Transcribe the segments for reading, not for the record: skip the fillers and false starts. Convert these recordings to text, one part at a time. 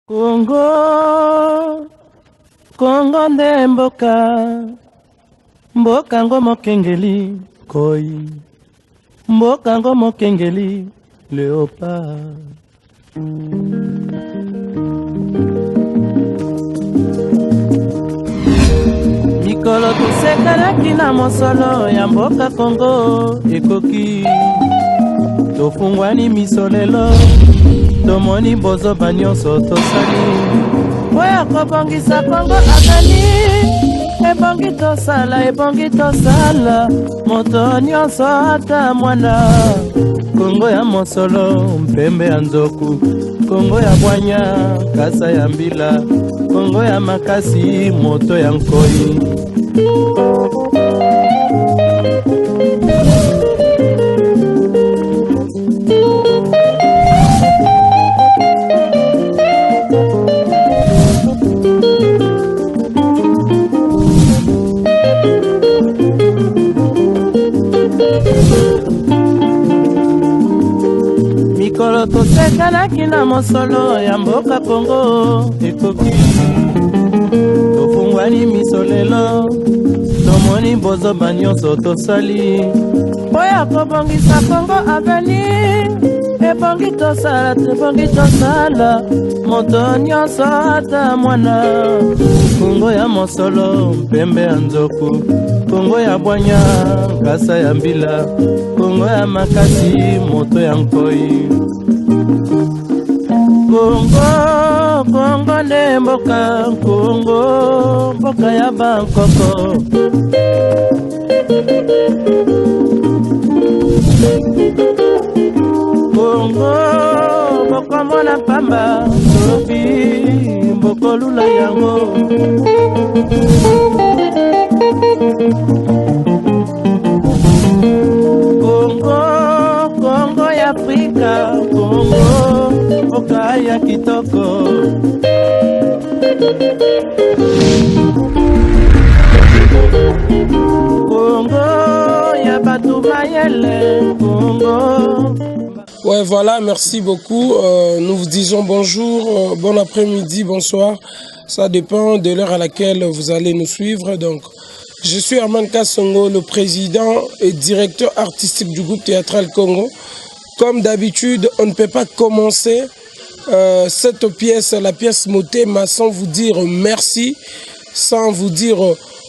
Congo, Congo nde mboka, mboka ngo mokengeli koi, mboka ngo mokengeli léopard. Mikolo tosekalaki na mosolo ya mboka Congo ekoki, tofungwani misolelo tomoni bozoba nyonso tosali oya kobongisa Congo akani ebongi tosala moto nyonso ata mwana Congo ya mosolo mpembe ya nzoku, Congo ya bwanya kasa ya mbila, Congo ya makasi moto ya nkoi. Mikolo tosekalaki na mosolo ya mboka Congo ekoki, tofungwani misolelo tomoni bozoba nyonso tosali oya kobongisa Congo aveni ebongi tosala moto nyonso ata mwana Congo ya mosolo mpembe ya nzoku, Congo ya bwanya kasa ya mbila, Congo ya makasi moto ya nkoi. Congo nde mboka, Congo mboka ya bankoko. Congo mboka mwana pamba topi mboko lula yango. Congo ya Afrika, Congo mboka ya kitoko. Congo ya batu mayele, Congo. Ouais, voilà, merci beaucoup. Nous vous disons bonjour, bon après-midi, bonsoir. Ça dépend de l'heure à laquelle vous allez nous suivre. Donc, je suis Herman Kassongo, le président et directeur artistique du groupe Théâtral Congo. Comme d'habitude, on ne peut pas commencer cette pièce, la pièce Motema, sans vous dire merci, sans vous dire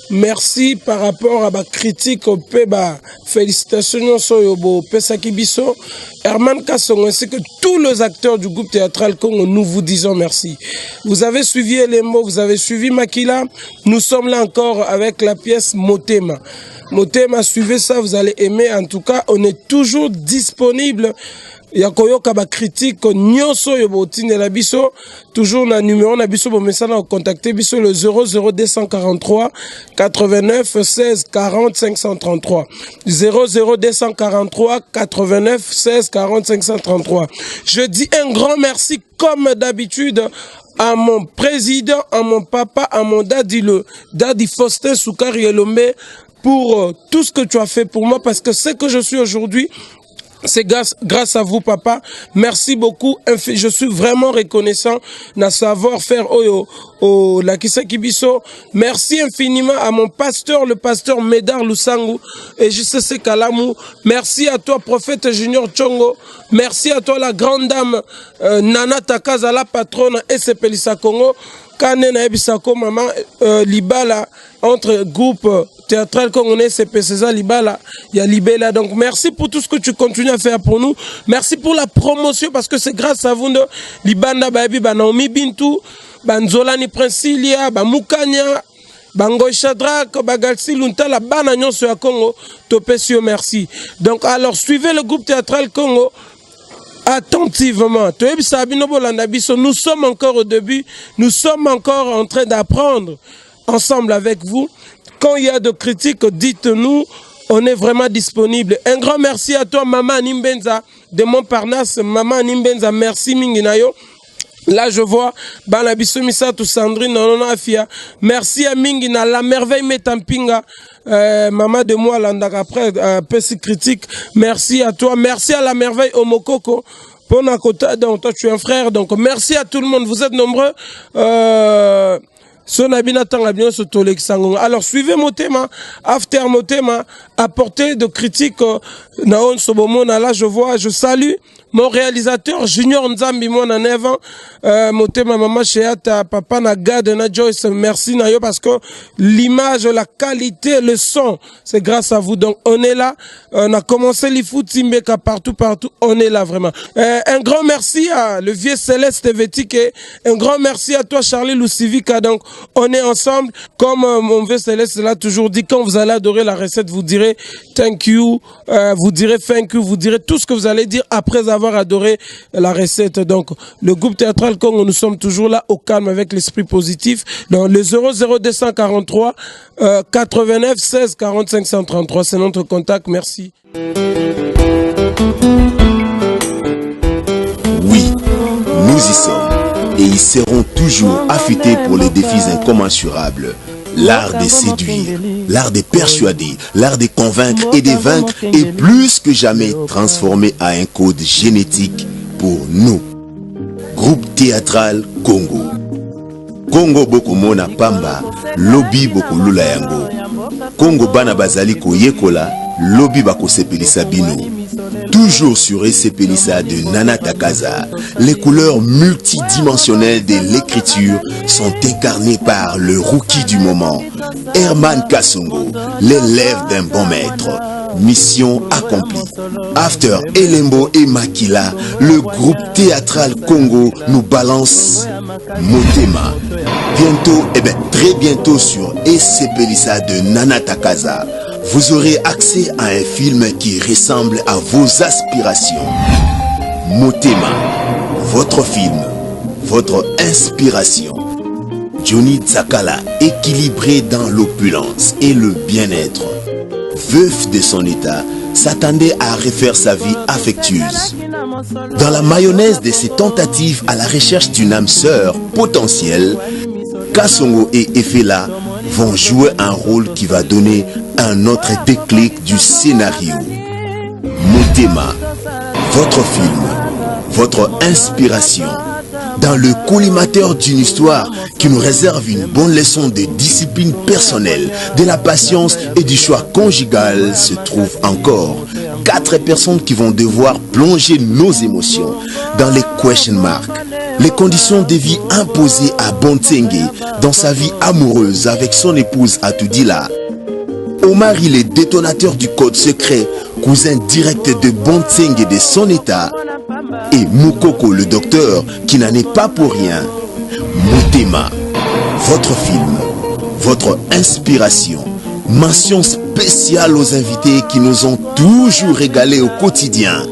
merci par rapport à ma critique au Peba. Félicitations Soyobo, Pesakibiso, Herman Kassongo, ainsi que tous les acteurs du groupe Théâtral Congo, nous vous disons merci. Vous avez suivi les mots, vous avez suivi Makila. Nous sommes là encore avec la pièce Motema. Motema, suivez ça, vous allez aimer. En tout cas, on est toujours disponible. Yakoyo kaba critique nyonso yobotine la biso toujours na numéro na biso bo message na contacter biso le 00243 89 16 40 533 00243 89 16 40 533. Je dis un grand merci comme d'habitude à mon président, à mon papa, à mon daddy Faustin Soukari Elombe pour tout ce que tu as fait pour moi, parce que ce que je suis aujourd'hui, c'est grâce à vous, papa. Merci beaucoup. Je suis vraiment reconnaissant na savoir-faire la Kibiso. Merci infiniment à mon pasteur, le pasteur Médard Lusangu et JCC Kalamou. Merci à toi, prophète Junior Tchongo. Merci à toi, la grande dame Nana Takaza, la patronne SCP Lisa Congo. Kane na ebisako maman Libala entre groupe Théâtral Congolais CP César Libala, il y a Libela. Donc merci pour tout ce que tu continues à faire pour nous. Merci pour la promotion, parce que c'est grâce à vous de Libanda Baby, Naomi Bintou, Banzolani Princilia, Mukanya, Bango Shadrach, Bagalsi Luntala, Banagnon sur Congo, Topesio, merci. Donc alors suivez le groupe Théâtral Congo attentivement. Nous sommes encore au début, nous sommes encore en train d'apprendre ensemble avec vous. Quand il y a de critiques, dites-nous, on est vraiment disponible. Un grand merci à toi, Maman Nimbenza de Montparnasse. Maman Nimbenza, merci Minginayo. Là, je vois Banabiso Misato Sandrine Nonona Afia. Merci à Mingina, la merveille Metampinga. Maman de moi, là, après, petit critique. Merci à toi. Merci à la merveille Omokoko. Ponakota, donc toi tu es un frère, donc merci à tout le monde, vous êtes nombreux. Alors suivez Motema, after Motema, apportez de critiques. Naon Sobomona, là je salue mon réalisateur Junior Nzambi Mona Nevan, Motema Mama Sheata, Papa Nagade na Joyce, merci Nayo parce que l'image, la qualité, le son, c'est grâce à vous. Donc on est là, on a commencé les foot Timbeka partout, on est là vraiment. Un grand merci à le vieux Céleste Vétique, un grand merci à toi Charlie Lucivica. Donc on est ensemble, comme mon vieux Céleste l'a toujours dit, quand vous allez adorer la recette, vous direz thank you, vous direz thank you, vous direz tout ce que vous allez dire après avoir adoré la recette. Donc le groupe théâtral Congo, nous sommes toujours là au calme avec l'esprit positif. Dans le 00243 89 16 45 133, c'est notre contact. Merci. Oui, nous y sommes et ils seront toujours affûtés pour les défis incommensurables. L'art de séduire, l'art de persuader, l'art de convaincre et de vaincre est plus que jamais transformé à un code génétique pour nous. Groupe théâtral Congo. Congo Bokomona Pamba, Lobby Bokolula Yango. Congo Bana Bazali Koyekola, Lobby Bako Sepelisa Bino. Toujours sur Sepelisa de Nana Takaza, les couleurs multidimensionnelles de l'écriture sont incarnées par le rookie du moment, Herman Kasongo, l'élève d'un bon maître. Mission accomplie. After Elembo et Makila, le groupe théâtral Congo nous balance Motema. Bientôt, très bientôt sur Sepelisa de Nana Takaza, vous aurez accès à un film qui ressemble à vos aspirations. Motema, votre film, votre inspiration. Johnny Tsakala, équilibré dans l'opulence et le bien-être. Veuf de son état, s'attendait à refaire sa vie affectueuse. Dans la mayonnaise de ses tentatives à la recherche d'une âme sœur potentielle, Kasongo et Efela vont jouer un rôle qui va donner un autre déclic du scénario. Motema, votre film, votre inspiration. Dans le collimateur d'une histoire qui nous réserve une bonne leçon de discipline personnelle, de la patience et du choix conjugal se trouvent encore 4 personnes qui vont devoir plonger nos émotions dans les question marks, les conditions de vie imposées à Bontsenge dans sa vie amoureuse avec son épouse Atoudila. Omar, il est détonateur du code secret, cousin direct de Bontsenge et de son état, et Moukoko le docteur qui n'en est pas pour rien. Motema, votre film, votre inspiration. Mention spéciale aux invités qui nous ont toujours régalés au quotidien.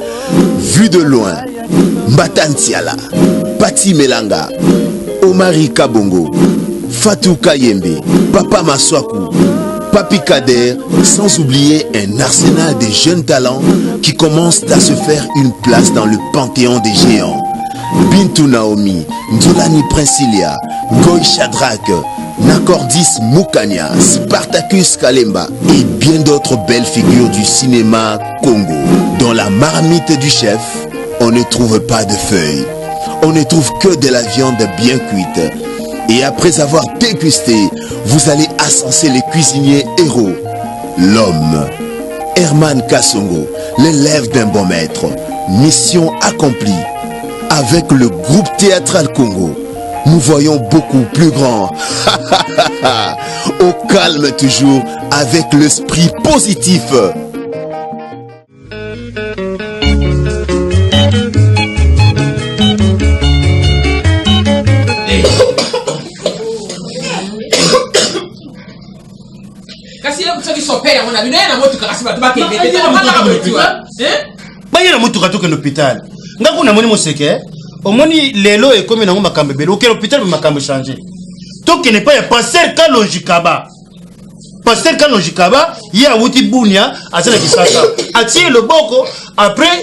Vu de loin, Mbatantiala, Pati Melanga, Omari Kabongo, Fatou Kayembe, Papa Maswaku, Papi Kader, sans oublier un arsenal de jeunes talents qui commencent à se faire une place dans le panthéon des géants. Bintou Naomi, Ndolani Princilia, Goy Shadrach, Nakordis Moukania, Spartacus Kalemba et bien d'autres belles figures du cinéma Congo. Dans la marmite du chef, on ne trouve pas de feuilles, on ne trouve que de la viande bien cuite. Et après avoir dégusté, vous allez ascenser les cuisiniers héros. L'homme, Herman Kasongo, l'élève d'un bon maître. Mission accomplie. Avec le groupe théâtral Congo, nous voyons beaucoup plus grand. Au calme toujours, avec l'esprit positif. Bayera mutuka toke l'hôpital. Ngako na moni moseke, omoni lelo e komi na ngoma kambebele, oke l'hôpital be makambo changer. Toke ne pas passer ka logikaba. Passer ka logikaba, ya wuti bunia, azala kisasa. Atie le boko après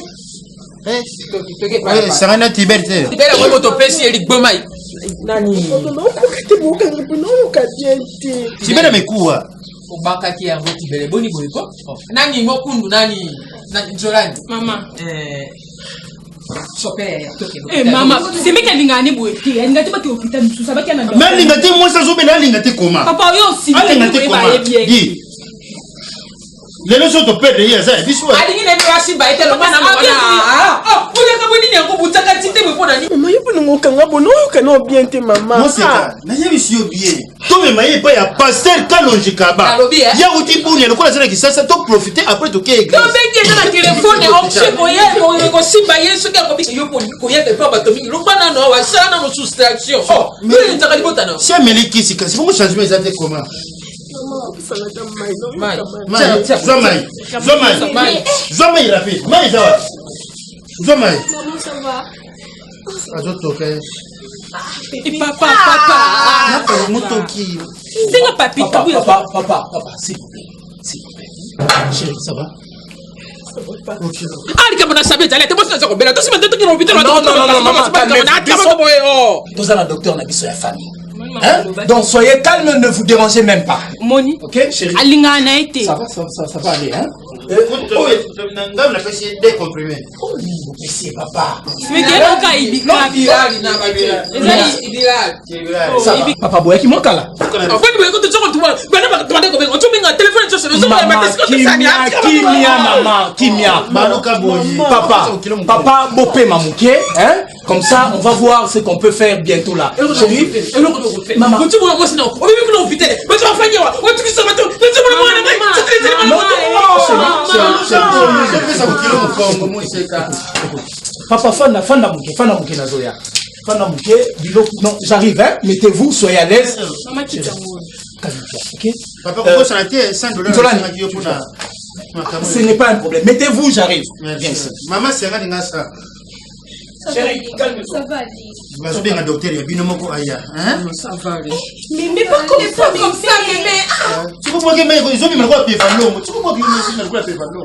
ça rend liberté. Libera mo moto pesi elik bomai. Nani? Tibera mekuwa. Obaka ki ya ngoti bele boni boyko. Nani mokundu nani Njolani. Mama. Eh maman, c'est mec lingani boete. Lingati ba te hôpital musu ça ba kana. Mais lingati moi ça zo bela lingati comment? Papa yo aussi. Lingati comment? Dis. Les leçons de père hier ça biso. Alingi ne ba si ba etelo bana mona. Oh, oya ka boni nyango butaka tite me pona ni. Maman yupo ngokanga bono kana bien te maman. Moi c'est ça. Na yebi si yo bien. To me maye pa ya pasteur Kalonji Kaba. Ya uti buni le kola qui ça to profiter après to ke église. To be na téléphone option moye ko simba yeso ka ko bi yo poni ko ye pe pa batomi. Lo bana no wa sana no soustraction. Oh, mais ntaka libota no. Si Meliki si kasi bongo changement ça te comment? Zomai rapide. Mai zawa. Zomai. Ça va. Et papa. Motoki. C'est un papi. Papa, s'il vous plaît. Chérie, ça va? Ah, les gars, ça va être moi ça combien là. Tu sais maintenant que la docteur n'a pas famille. Hein? Donc soyez calme, ne vous dérangez même pas. Moni. Ok, chérie. Alinga na été. Ça va aller, hein? On a fait des comprimés. Oh, oui, papa. Mais quel est le cas? Papa, boy, qui manque là? Kimia. Papa, bopé mamouké, hein? Comme ça, on va voir ce qu'on peut faire bientôt là. Chérie, maman. Papa, fana mouké nazoya. Fana mouké, non, j'arrive, hein? Mettez-vous, soyez à l'aise. Ok? Papa, pourquoi ça a été $100? Ce n'est pas un problème. Mettez-vous, j'arrive. Maman, c'est un ça. Chérie, calme-toi. Ça va aller. Je vais un docteur, il y a binomoko aya. Ça va aller. Mais pas comme ça, mais. Tu comprends que ils ont mis le roi pied fallo. Tu comprends qu'ils ont mis le roi pied fallo.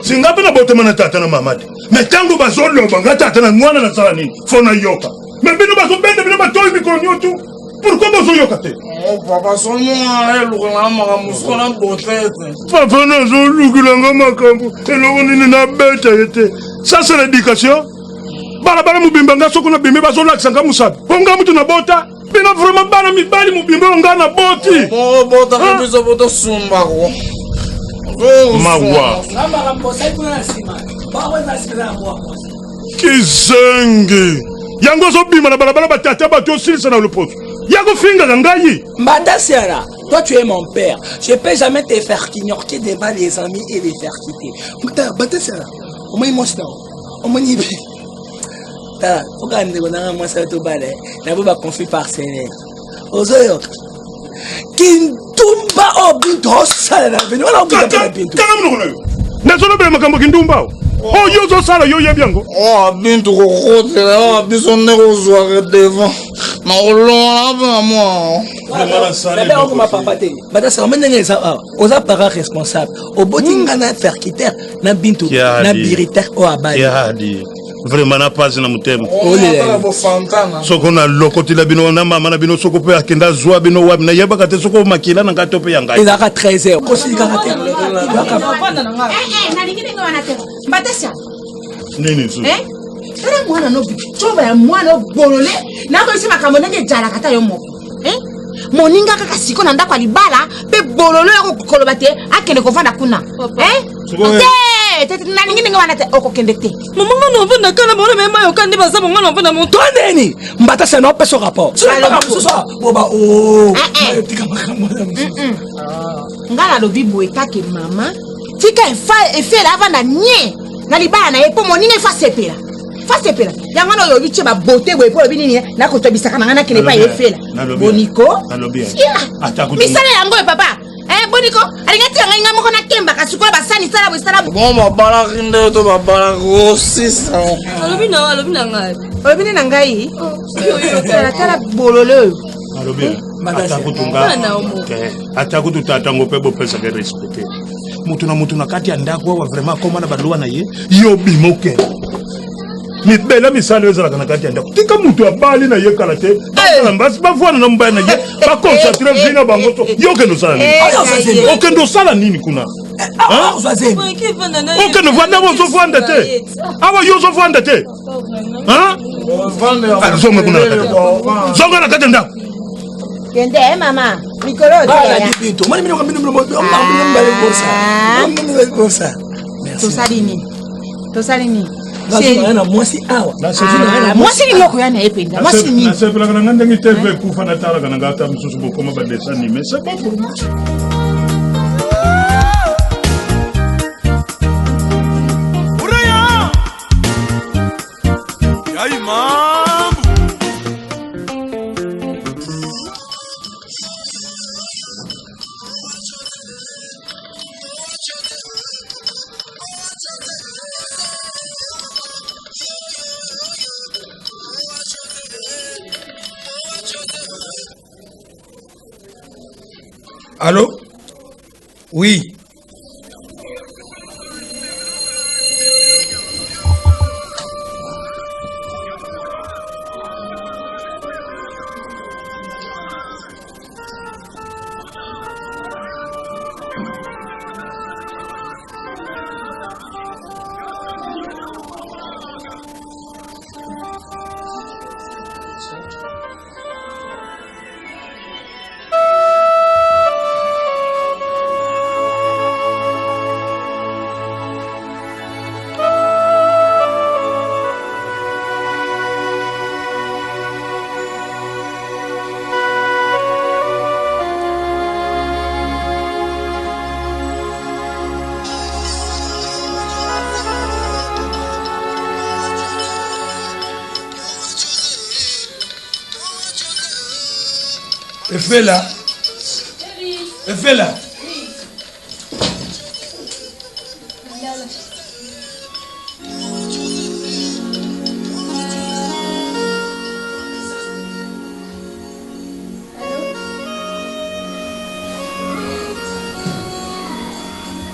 Singapi na bote mana tata na mamadi. Mais tango bazolo banga tata na mwana na sala nini? Fona yoka. Mais bino bazo bende bino batoi mikonyo tu. Pourquoi bazo yoka te? Oh papa son moi lukula makamusko na bote. Papa na zo lukula makambu. Eloko nini na beta yete. Ça c'est l'éducation. Bala mubimba nga soko na bimbe bazo lakisa nga musabi. Ponga mutu na bota. Bino vraiment bana mibali mubimbe nga na boti. Oh bota kabisa bota sumba ko. Mawa Kizenge yango zo bima na balabala batata bato silisa na lopoto yako finga ngai Mbata Siara, toi tu es mon père, je peux jamais te faire ignorer devant les amis et les faire quitter. Mbata Siara, au moins moi au moins il ta faut quand même na moi ça to balé na ba conflit parcellaire ozoyo Kintumba obinto sala na bino wala obinto na bintu kana mnono nazolo be makambo kindumba oh yo zo sala yo yebyango oh bintu ko khotela oh biso ne ko zwa devant na olona ba moi mais on ma papa te bata ça menenge ça oza para responsable obotinga na faire quitter na bintu na biritaire o abali vraiment na pas na mutema bo fantana soko na lokoti la bino na mama na bino soko pe akenda zwa bino wa na yeba kate soko makila na ngato pe yanga il a 13h kosi karate na lingine ngwana te mbatasa nini zo tara mwana no bichoba ya mwana bolole na ko isi makambo ndenge jala kata yo moko moninga kaka siko na ndako libala pe bololo ya kokoloba te akende kovanda kuna te na lingine ngwana te okokende te Maman no venda kana bona mema yo kandi baza bonga no venda mon toi neni Mbata no peso rapport boba tika makambo ngala lobi boetake mama tika efe la vanda nye na libala na epo moninga fa sepela yango no yo biche ba beauté boye po binini na ko tobisaka na ngana kene pa efela boniko misala yango papa boniko alingati nga moko na kemba kasuko basani sala bo sala bon babala kinde to babala ko sisa alobi na ngai alobi na ngai tala bololo alobi atakutunga tatango pe bo pesa ke respecter mutu na kati ya ndako wa vraiment koma na badluwa na ye yo bimoke mibela misala ezalaka na kati ya ndako tika mutu abali na ye kala te bakala mbasi bavwana na mobali na ye baconcentre vi na bango to yo okende osala nini okende osala nini kuna okende vanda awa ozovanda te awa yo ozovanda te zonga kuna zonga na kati ya ndako kende mama mikolo tosali nini mwasi nini okoyana ye penda mwasi nini nasepelaka na nga ndenge tv ekufa natalaka na nga ata mosusu bokoma badesa nime c'est pas pour moi Allô? Oui. Efela. Efela.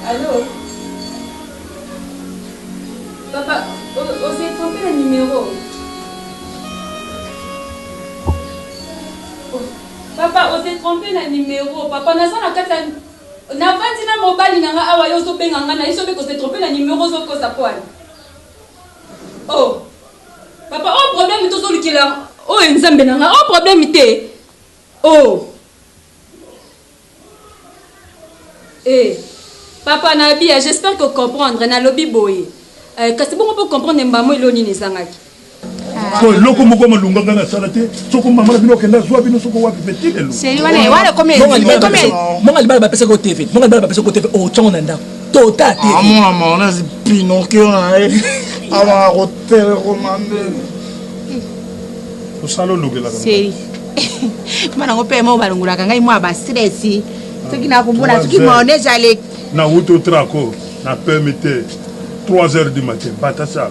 Allô? Papa, on s'est trompé le numéro. Papa, on s'est trompé le numéro. Papa, on a ça la carte. Na vandi na mobile nanga awa yo so benga ngana iso be ko s'est trompé le numéro zo ko sa poil. Oh. Papa, oh problème to so lukila. Oh nzambe nanga, oh problème te. Oh. Eh. Papa Nabia, j'espère que comprendre na lobby boy. Kasi bon on peut comprendre mbamo iloni ni sangaki. Ko loko moko malunga ngana salate soko mama bino kenda zwa bino soko wapi petit lelo. C'est wale comme monga libala ba pesa ko TV. Monga libala ba pesa ko TV o chonga nda. Tota TV. Mon maman on a ce Pinocchio là. Avant hôtel commandé. O salo lugela. C'est mana ngope mo balungula ngai mo ba stress. Soki na kumbona soki maonese ale na wuto trako na permite 3h du matin batasa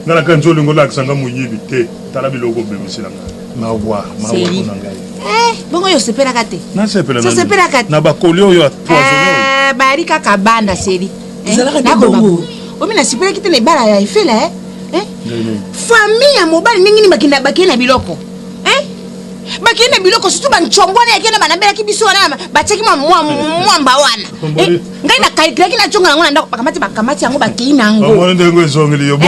ngala kanzo lingo la kisanga munyibi te tala biloko bemisila mawa na ngai bongo yo sepela kate na sepela kate na bakolio yo poisonné bari kaka banda seri na bongo omi na sepela kite na ibala ya efela famille ya mobali ningini bakina biloko bakina biloko surtout banchongwana yakena banambela kibiso wana bacheki mwamba wana ngai na kalkilaki na chonga ngona ndako bakamati yango bakina ngo omona ndengo ezongeli yo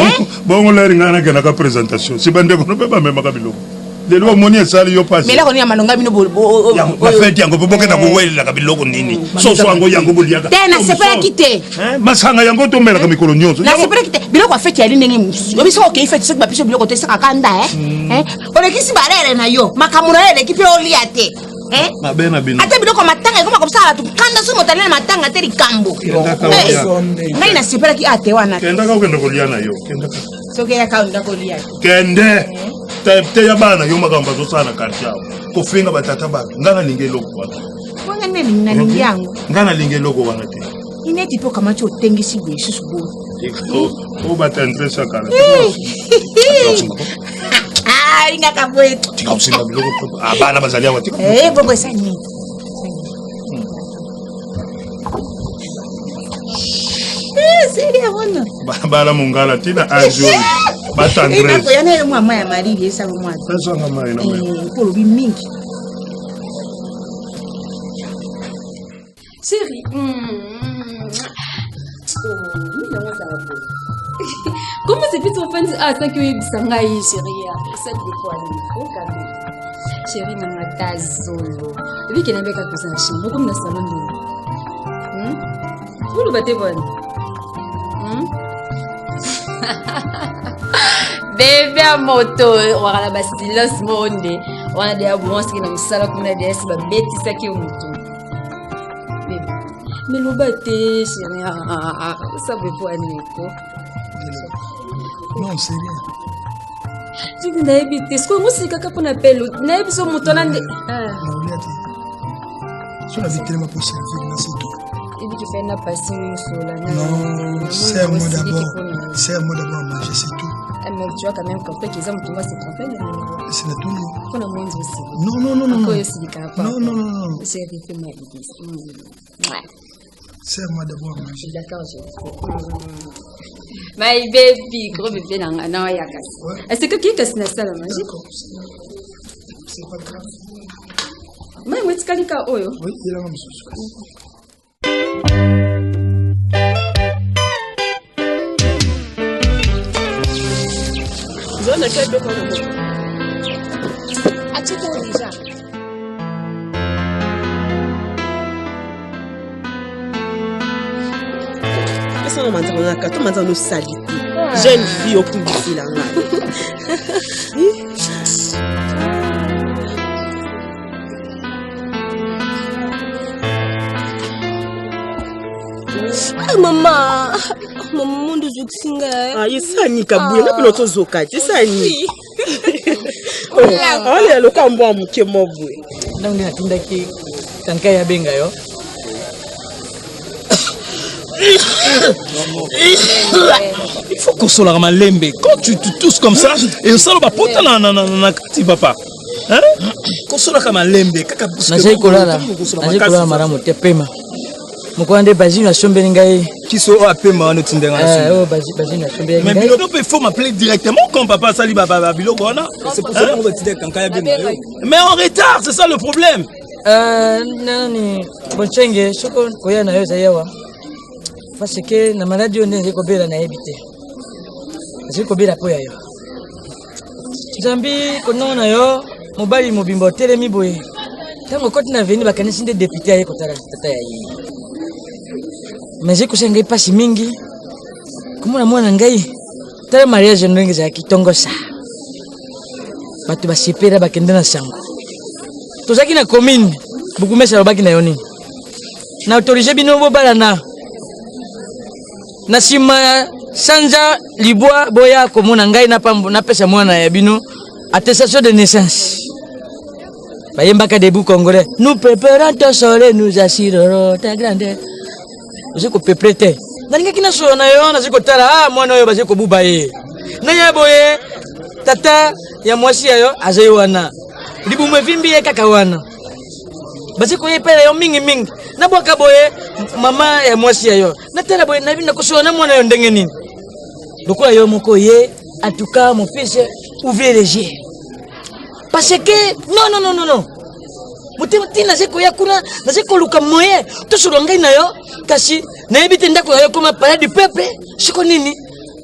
bongo leri ngana kena ka presentation si bande ko pe ba mema ka biloko lelo omoni esali yo passe mela ko ni amalonga bino ba fete yango pe bokena ko welela ka biloko nini soso yango yango boliaka tena sepela kite masanga yango to mela ka mikolo nyonso na sepela kite biloko afete ya ndenge musu obiso ko ke fete sekba biso biloko te saka kanda olekisi barere na yo makamuna ele kipe oliate mabena bino ate biloko matanga ekoma komsala tu kanda so motalena matanga te likambo ngai na sepela ki ate wana kenda ka okenda kolia na yo kenda ka soke ya kaunda kolia kende te ya bana yo makambo azosala kati yao kofinga batata bana ngana linge loko wana wanga nene na lingi yango ngana linge loko wana te ineti po kama cho tengisi bwe susubu o bata interesa kala inga kabwetu tika usinga biloko abana bazalia watika bongo sani seri abona bala mungala tina ajo Tendresse. Il y a un mois, Marie, ça le mois. Pour le mingi. Chérie. Comment c'est plus ton fan? Ah, ça que Sangai, chérie. Ça te dévoile. Chérie, maman, ta zolo. Vu qu'elle n'avait qu'à poser un chien, beaucoup de salon. Vous le battez bonne. Bébé à moto, on a la bastille, monde. On a des abonnements qui n'ont pas comme la DS, ma bêtise, ça qui est au mouton. Mais le battez, chérie, ça veut pas aller. Non, c'est bien. Tu n'as pas été. Est-ce que moi, c'est quelqu'un qu'on appelle? N'a pas besoin de mouton. Sur la vitrine, ma possible, c'est tout. Et puis tu fais une passion sur la. Non, serre-moi d'abord. Serre-moi d'abord à manger, c'est tout. Mais tu vois quand même compris qu'ils ont tout moi c'est trompé. C'est la tournée. On a moins aussi. Non, non, non, non. Encore aussi du capable. Non, non, non, non. J'ai fait ma vie. Ouais. Serre-moi d'abord à manger. D'accord, je my baby, gros bébé dans un an, est-ce que qui casse la salle à manger? C'est pas grave. Mais où est-ce qu'il y a? Oui, il est là, monsieur. Zone quel peu qu'on a. Tu t'en déjà. Qu'est-ce qu'on a mangé? On a quand on mange nos salités. Jeune fille au coup d'ici là. Maman, maman de Zuxinga. Ah, ça ni kaboué, na piloto zoka, ça ni. Oh, allez le kambo amuke mobwe. Donc na tinda ki tanka ya benga yo. Il faut consoler ma lembe. Quand tu tousses comme ça, et ça va pas na kati papa. Hein? Consoler ma lembe. Kaka na j'ai kolala. Na j'ai kolala maramu te pema. Mokwande bazine na sombeli ngai qui so apema no tindenga na oh bazine na sombeli ngai mais biloko il faut m'appeler directement quand papa sali baba biloko wana c'est pour ça qu'on va tider kanka ya bien mais en retard c'est ça le problème nani bonchenge soko koya na yo zayawa parce que na maladie on est kobela na ebité c'est kobela po ya yo zambi kono na yo mobali mobimbo telemi boye tango koti na veni bakanisi nde député aye kotala tata ya yi mais j'ai couché ngai pasi mingi komona mwana ngai tala mariage ndenge za kitongo sa batu basepera bakende na sango tozaki na commune bukumesa lobaki na yoni na autorisé bino bobala na sima sanja libwa boya komona ngai na pambo na pesa mwana ya bino attestation de naissance bayembaka debout congolais nous préparons ton soleil nous assurerons ta grandeur ziko peplete nalinga kina so na yo na ziko tala mwana yo baziko buba ye na ya boye tata ya mwasi yo azai wana libumu vimbi ye kaka wana baziko ye pele yo mingi na boka boye mama ya mwasi yo na tala boye na binda kuso na mwana yo ndenge nini lokola yo moko ye en tout cas mon fils ouvrez les yeux parce que non mutima tina zeko ya kuna na zeko luka moye to surongai na yo kasi na ebite ndako yo comme palais du peuple siko nini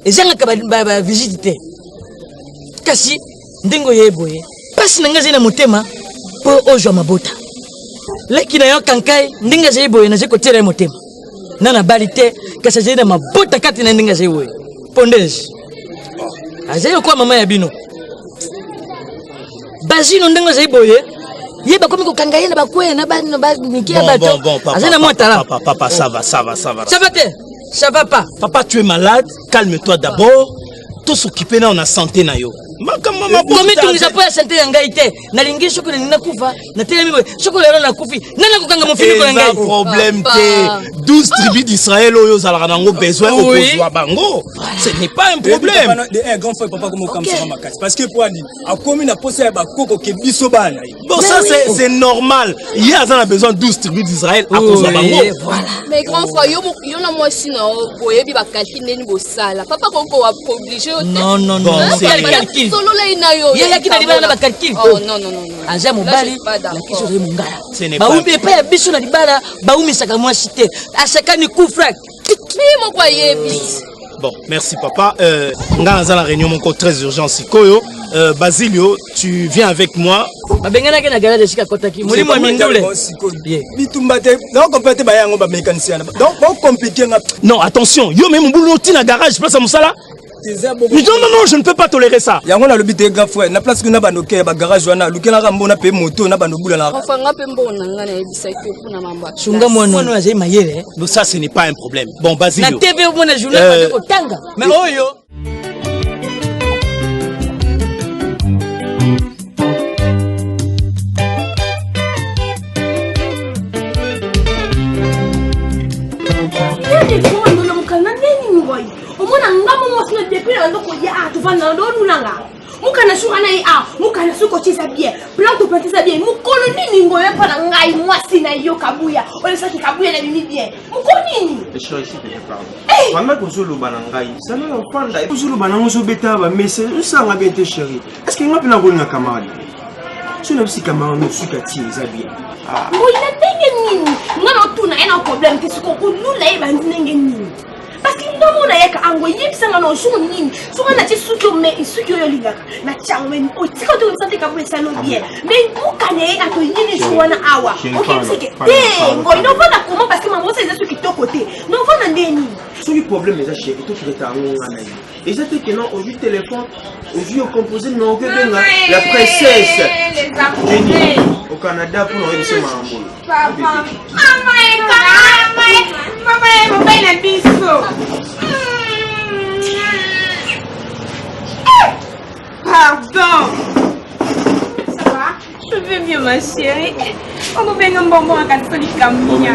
ezanga ka ba visiter kasi ndingo yeboye pasi nanga zina mutema po ojo mabota leki na yo kankai ndinga zeboye na zeko tera mutema nana balite kasi zina mabota kati na ndinga zeboye pondezi azayo kwa mama ya bino bazino ndinga zeboye yeba comme ko kangaye na bakwe na ba nikia bato azana motala papa ça va ça va pas papa tu es malade calme-toi d'abord tout s'occuper na on a santé na yo makambo Komi tungisa po ya santé ya ngai te. Nalingi soko nina kufa, na telemi boy. Soko lelo na kufi. Nana kokanga mo fini ko ngai. Pas problème te. 12 tribus d'Israël oyo zalaka nango besoin okozwa bango. Ce n'est pas un problème. Un grand frère papa comme comme ça makasi. Parce que pour aller a commis na posa ya bakoko ke biso bana. Bon ça c'est normal. Il y a besoin de 12 tribus d'Israël à cause de bango. Mais grand frère yo na moi si na boyebi ba calcul neni bo sala. Papa koko a obligé. Non. C'est calcul. Solo la ina yo. Il y a qui na libala na calcul. Oh non. Aza mobali la kiso ze mungala. Ce n'est pas. Baumbi pa ya biso na libala, baumi saka moi cité. Asaka ni coup frère. Mais mon yebi. Bon, merci papa. Nga dans la réunion mon code très urgent sikoyo. Basilio, tu viens avec moi. Babengana ke na garage sika kotaki. Muri mo mindule. Bitumbate. Donc compléter ba yango ba mécanicien. Donc pas compliqué. Non, attention. Yo même boulot na garage place à Moussala. Non, je ne peux pas tolérer ça. Yango na lobby te grand frère. Na place que na banoke ba garage wana. Lukela rambona pe moto na banobula na. Enfin nga pe mbona nga na ebisa ke kuna mamba. Sunga mwana azai mayele. Donc ça ce n'est pas un problème. Bon Basilio. Na TV mwana journée ba kotanga. Mais oyo mukana suka na a mukana suko tisa bien plan to plantisa bien mukolo nini ngoye pa na ngai mwasi na yo kabuya ole saki kabuya na bimi bien mukonini chérie ici te parle vraiment kozolo bana ngai sana na panda kozolo bana ngoso beta ba message usanga bien te chérie est-ce que ngapela ngona camarade tu n'as pas camarade suka ti za bien moina ndenge nini ngana tuna ena problème ke suko kulula e bandi ndenge nini parce que non na yaka ango yebisanga no so nini so na ti suki me isuki yo lingaka na changwe o tika to nsante ka pour ça no bien mais mukane ato yini so wana awa ok c'est que ngo ino vana comment parce que maman c'est ça qui to côté non vana ndeni so le problème est chérie to kireta ngona na yi et ça que non au vu téléphone au vu composé non que la princesse les appelés au Canada pour nous réussir mambo papa maman na biso pardon. Ça va? Je vais bien ma chérie. On va bien un bonbon à catholique camia.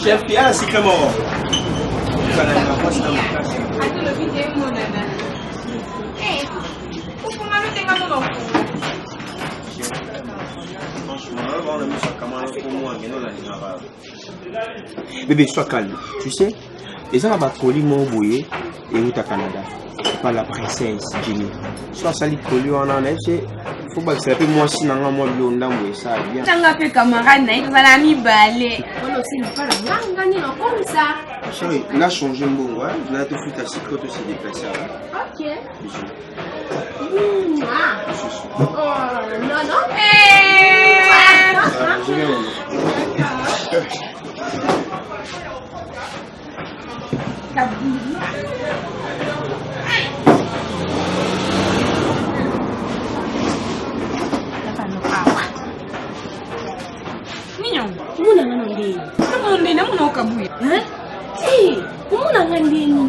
Chef, il y a un secret mort. Attends le vidéo mon nana. Eh, pourquoi maman t'es pas mon enfant? Bébé, sois calme. Tu sais, les gens à Koli m'ont bouillé et nous à Canada. Pas la princesse Jenny. Soit sali Koli en en il faut pas que ça peut moi si n'a moi blonda moi ça bien. Tanga pe camarade na ils va mi balé. On aussi n'a pas la langue ni comme ça. Chérie, là changer un bon ouais, là te foutre à secret aussi déplacer. OK. Oh, non.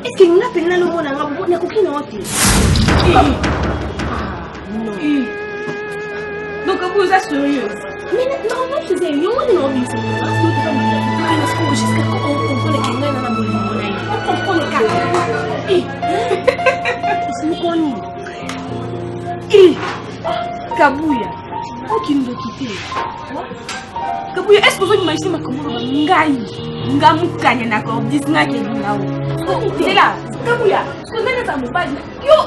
Est-ce que nous appelons le monde à la coquine? Donc vous êtes sérieux? Mais non, je suis sérieux. On est jusqu'à quand on comprend les canaux dans la boule de mon aïe. On comprend les canaux. C'est Kabouya. Oh, qui nous a quittés. Kabouya, est-ce que vous imaginez ma commande? Ngamukanya na ko disna ke ngao. C'est là. Kabouya. Ce qu'on a dans mon bag. Yo.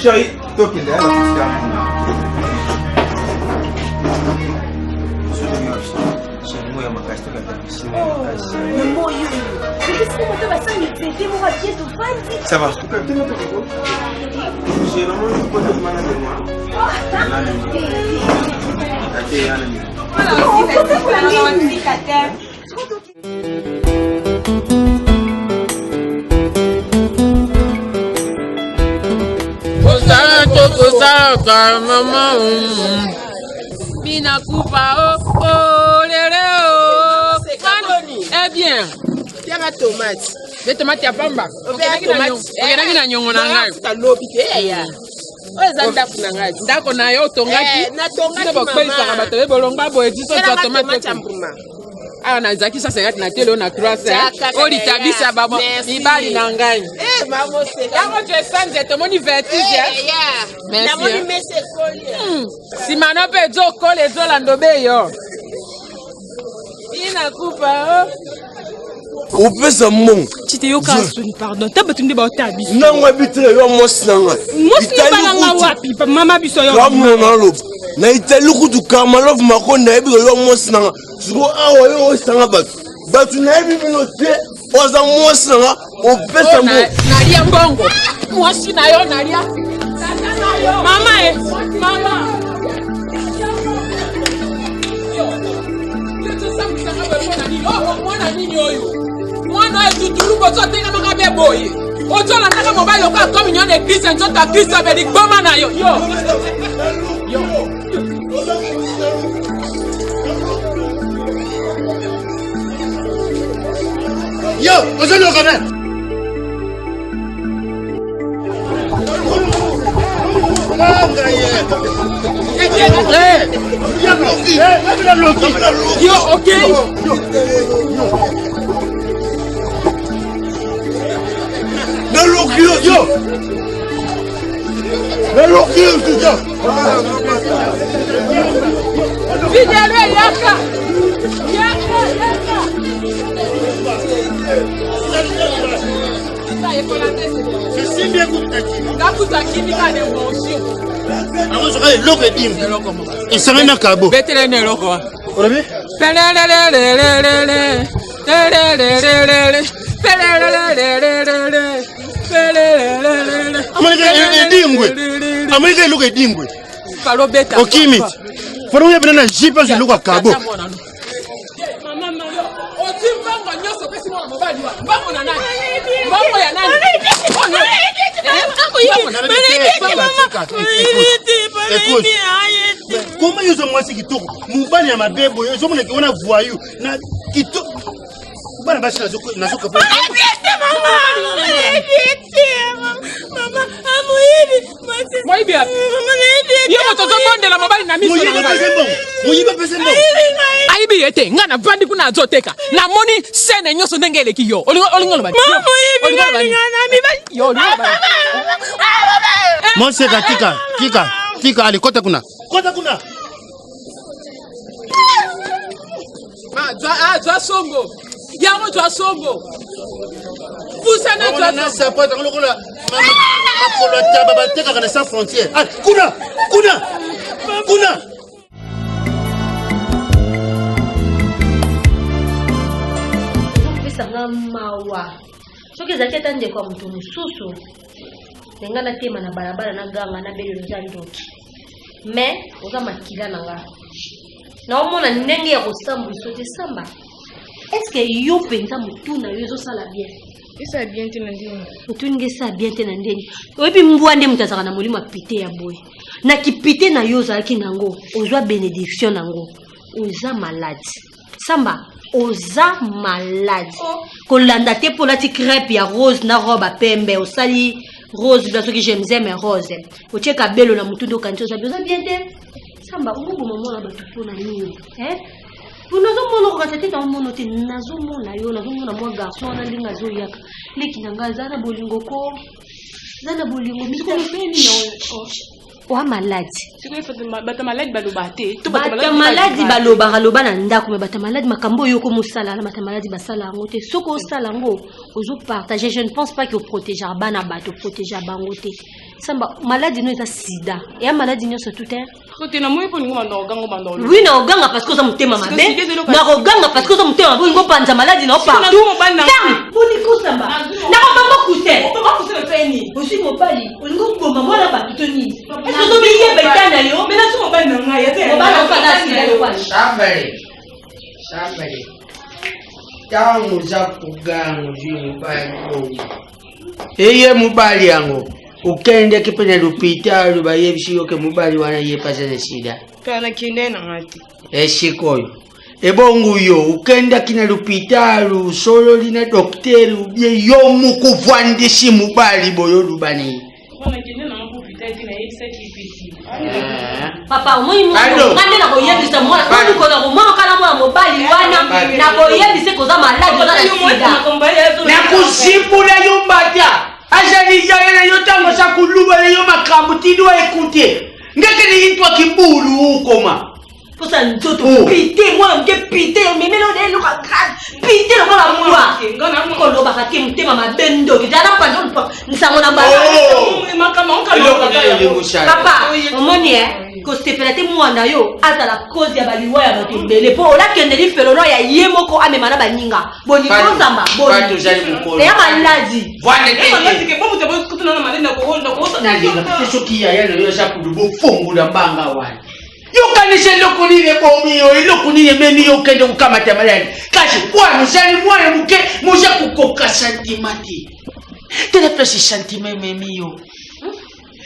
Chérie, toi qui es là, ça va. J'ai normalement pas de mal avec moi. Kaka mama Mina coupa oh lele oh. Eh bien. Tiens ma tomate. Des tomates ya pamba. Okena na nyongo na ngai. Ta lobi te ya. Oza ndaku na ngai. Ndako na yo tongaki. Na tongaki mama. Bokpelisa ka bato bolongba boye diso to tomate. Ah na zaki sa 50 na telo na 300. Oli tabisa baba ibali na ngai. Maman c'est là. Quand tu es sanze to moni vertige. Merci. Na moni mese koli. Si mano pe zo kole zo la ndobe yo. Ina kupa opesa mon chiteyoka soni pardon tabatunde ba otabi nango bitre yo mosnanga mosnanga wapi mama biso yo kamno na lo na itali kutu kamalov makonda ebi yo mosnanga siko awa yo sanga batu na ebi bino te oza mosnanga opesa mon nalia mbongo mwasi na yo nalia mama mama mwana nini oyo mwana oyo tutulubo zotenga makabe boye ozola ndaka mobali yoka komi nyone eglise nzota kristo abeli gboma na yo yo ozoloka na yo okay yo Videle yaka Amérique luka edingwe. Falo beta. Okimi. Falo ya bena jipa zo luka kabo. Mama otimbango nyoso pesi mwana mobali wa. Bango na nani? Bango ya nani? Comment ils ont moi c'est kitoko. Mubali ya mabebo, yo mona kiona voyou na kitoko. Bana basi nazo kapa. Mama, amoibi. Moibi api. Yo motozo bonde la mobali na miso na ngai. Moyiba pese mbo. Aibi ete ngana vandi kuna azoteka. Na moni sene nyoso ndenge eleki yo. Olingo lo badi. Yo. Monse kika ali kota kuna. Kota kuna. Zwa songo. Yango zwa songo. Pusana zwa na sapota kuna makolo taba bateka kana sans frontière. Ah, kuna. Sanga mawa. Soki zaki tande kwa mtu mususu. Nengana tema na barabara na ganga na belo za ndoki. Mais oza makila nanga. Na omona ndenge ya kosambu sote samba. Est-ce que yo penza mutuna yo zo sala bien? Esa bien tena ndeni. Mutunge sa bien tena ndeni. Oyebi mbwa nde mutazaka na molimo pité ya boy. Na kipité na yo zaki nango, ozwa bénédiction nango. Oza malade. Samba oza malade. Kolanda te polati crêpe ya rose na robe a pembe osali rose da soki j'aime rose. Ocheka belo na mutundo kancho za bien te. Samba ubu maman na batu pona nini? Vous n'avez pas de temps mono te nazo mona yo nazo mona moi garçon na ndinga zo yaka. Leki nanga zana bolingo ko. Zana bolingo miko feni no. Wa malade. C'est quoi bata malade baloba te. Bata malade baloba na ndako me bata malade makambo yo ko musala na bata malade basala ngo te. Soko osala ngo ozo partager. Je ne pense pas que protéger bana bato protéger bango te. Samba maladie no eza sida. Ya maladie nyonso tout est. Côté na moi pour ngo bango bandolo. Oui na oganga parce que ça mutema mabe. Na oganga parce que ça mutema bo ngo panza maladie na partout. Poni ko samba. Na ko bango kuse. Bango kuse le feni. Osi mobali. Ngo bomba mwana ba tutoni. Est-ce que biye betana yo? Mais na so mobali na ngai ya te. Mobali fa na sida yo kwa. Shambale. Tangu za kugangu mubali. Eye mubali yango. ukende kipene l'hôpital bayebisi yoke mobali wana yepasa na sida kana kinde na ngati esikoyo ebongo yo ukenda kina l'hôpital solo lina docteur ubye yo mukuvandisi mobali boyo lubani kana kinde na ngopita kina yekisa kipiti papa omoni ngande na koyebisa mwana ko ko na mwana kana mwana mobali wana na koyebisa koza maladi na sida na kuzipula yo mbata ajali yale yo tango sa kuluba yo makambo tidwa écouter ngeke ni yitwa kibulu ukoma kosa nzoto pité mwana mke pité memelo de luka grave pité lo mwana mwa kondo bakati mtema mabendo kitana panja nsango na bala makama papa omoni ko stepelate mwana yo ata la cause ya baliwa ya batembele po la kende li felono ya yemoko amemana baninga boni kozamba boni ya maladi vale ke bo mutabo kutuna na malenda ko honda ko na linga peso kia ya yo sa kudubo fongo la mbanga wale yo kanise lokunile bomio ilokunile meni yo kende kukamata maladi kashi kwa msali mwana mke moja kukoka santimati tena pesi santima memio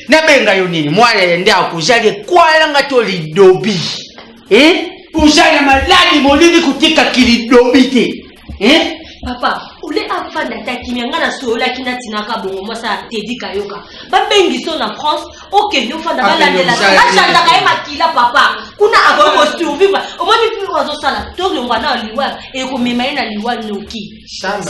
na benga yo nini mwana yenda kuzali kwala ngato lidobi uzali maladi molini kutika kilidobite papa ule afanda takimia ngana sola kina tinaka bongo mwasa tedi kayoka babengiso na France okende ofanda balandela achanda kaye makila papa kuna akoko survivre omoni fi wazo sala to longwa na liwa e ko mema na liwa noki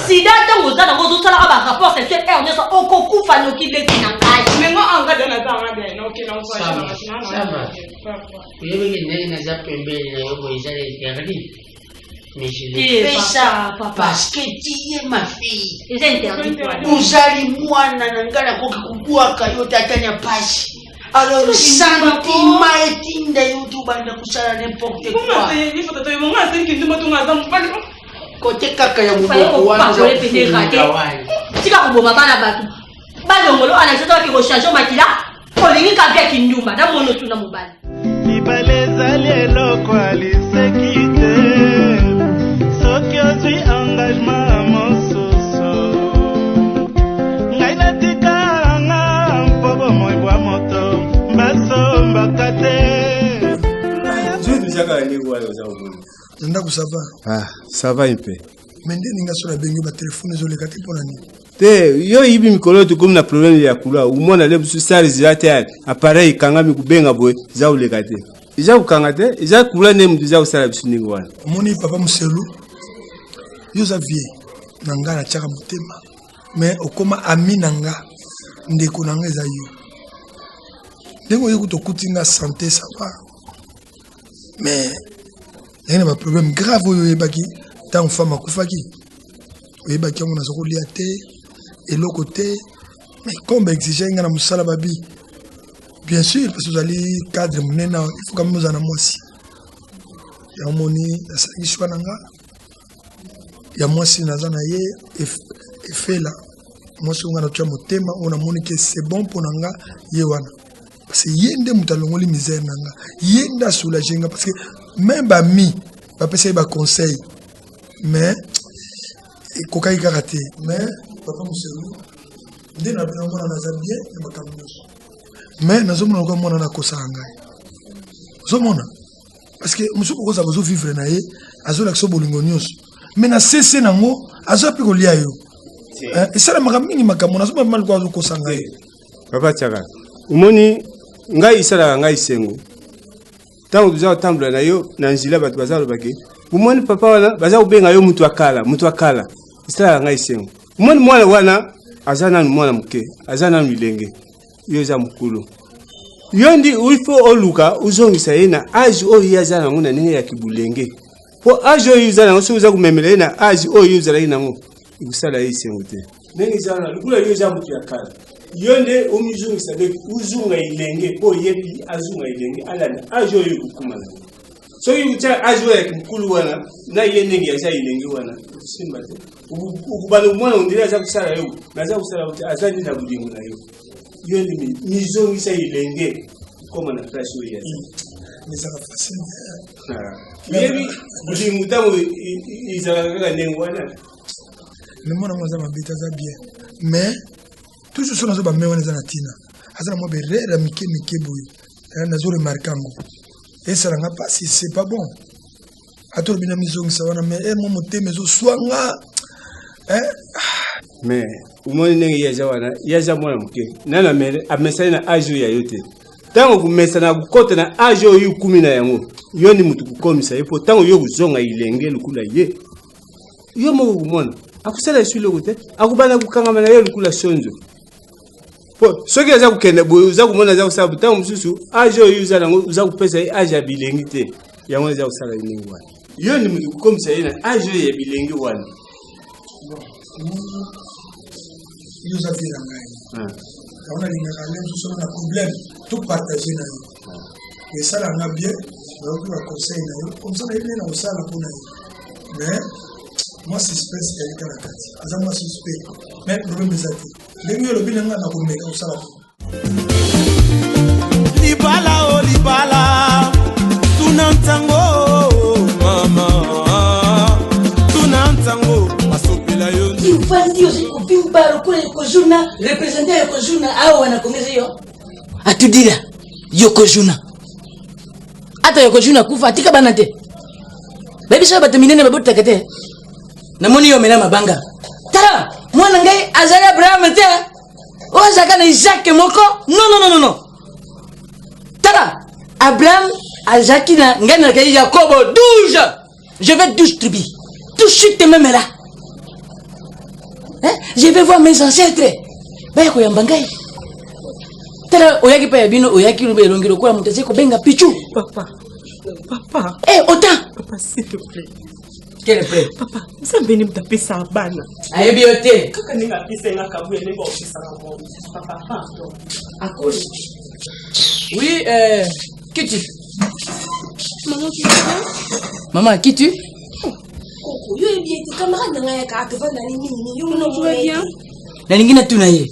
sida tango zana ngozo sala ba rapport sexuel ernest okokufa noki leki na ngai mengo anga dana tanga de noki na mfasha sama yebe ngene na za pembele na yobo izale interdit. Mais je l'ai fait ça, papa. Parce que tu es ma fille. C'est interdit. Uzali mwana nangala koki kubua kayo tatanya pashi. Alors sentiment etinda yotu banda kusala n'importe quoi. Il faut te monga c'est qui ndimo tunga za mpali. Kote kaka ya mudoko wana za kufungawani. Tika kuboma bana batu. Balongolo anasema ki rechange makila. Olingi kabia kindumba na mono tuna mubali. Ibaleza lelo kwa lisekite. Soki ozwi engagement mosusu ngai natikanga mpo bomoi bwa moto mbasombaka te ça va un peu mais ndeni nga sola bengi ba telefone ezoleka te mpona nini te yo yibi mikolo tokomi na problème ya kula umona le biso sali zila te appareil kangami kubenga boye za oleka te eza kukanga te eza kula nde mutu eza kosala biso ndenge wana omoni papa moselu yo za vie na nga na tiaka motema mais okoma ami na nga ndeko na nga eza yo ndenge oyoki tokuti nga santé ça va mais yene ba problème grave oyo oyebaki ntango femme akufaki oyebaki yango naza kolia te eloko te mais comme baexige nga na mosala babi bien sûr parce que ozali cadre monene il faut quand même ozala na mwasi ya omoni nasalaki shwa na nga ya mwasi naza na ye efela mwasi nga natua motema oyo namoni ke c'est bon mpo na nga ye wana parce que ye nde moto alongoli misère na nga ye nde asoulage nga parce que même bami bapesa ye baconseil mais ekokaki kaka te mais papa moselu nde namona naza bien na makambo nyonso mais nazomona lokola mwana nakosaka ngai ozomona parce que mosuku okozala ozovivre na ye azolakisa bolingo nyonso mais na sese nango azoya mpe kolia yo esalamaka mingi makambo nazomona mali kwa azokosa ngai papa tiaka omoni ngai esalaka ngai sengo ntango toza kotambola na yo na nzela bato baza lobaki omoni papa wana baza kobenga yo mutu akala esalaka ngai sengo omoni mwana wana aza nanu mwana moke aza nanu lilenge yo eza mokulu yo ndi ifo oluka ozongisa ye na age oyo ye aza nango na ndenge ya kibulenge po age oyo oza nango soki oza komemela ye na age oyo yo ozalaki nango ekosala ye esengo te ndenge eza na lokula yo eza motu ya kala yo nde omizongisa doki ozunga ilenge po yebi azunga ilenge alanda age oyo ekokuma na soki kutya age oyo ya kimokulu wana na ye ndenge aza ilenge wana okusimba te okubana omwana ondele aza kosala yo naza kosala te aza ndi na bolingo na yo yo ndi mizongisa ilenge koma na place oyo ezaka facile yebi bolingo ntango ezalaka kaka ndenge wana le mwana ngo aza mabe te aza bien mais toujours so nazo ba mewa na tina azana mo berera mike boy nazo remarquer ngo et ça n'a pas si c'est pas bon ato bina mizong sa wana mais mo moteme zo swanga mais umoni nenge yaja wana yaja mwana muke nana mere amesana na ajo ya yote tango kumesana kukota na ajo yu 10 na yango yo ni mutu kukomisa ipo tango yo kuzonga ilenge lukula ye yo mo kumona akusala isule kote akubana kukangama na yo lukula sonzo po soki aza kukenda boyo uza kumona za kusabu tango mususu ajo yu uza nango uza kupesa aja bilengi te yango za kusala iningi wana yo ni mutu kukomisa ye na ajo ya bilengi wana Nous avons vu on a un problème, tout partagé. Et ça, on a bien, on a un conseil. Comme ça, on a un salle pour nous. Mais, moi, suspect, c'est quelqu'un à la carte. Moi, suspect. Mais, le problème est que les mieux, le bilan, on a un salle pour nous. Libala, oh, Libala, Tunantango, maman, Tunantango. Ufandi usikupimba rukule Yokozuna representer Yokozuna au wanakomeza hiyo atudira Yokozuna hata Yokozuna kufa atika banate baby sha bataminene babota kete na moni yo mena mabanga tara mwana ngai azali Abraham te ozaka na Isaac moko non tara Abraham azaki na ngai na kai Jacob 12 je vais 12 tribus tout de suite même là. Je vais voir mes ancêtres. Baya ko yambangai. Tara oyaki pa yabino oyaki lube longiro kwa mutese ko benga pichu. Papa. Autant. Papa, s'il te plaît. Quel est prêt? Papa, ça vient me taper ça bana. Aye bioté. Kaka ninga pisa nga kabu ene ko pisa ngo. Papa, pardon. À cause. Oui, Kitty. Maman, tu vas bien? Maman, qui tu? Yo bien tes camarades n'ont qu'à te vendre les mini. Yo non, tu vas bien? La lingina tunaye.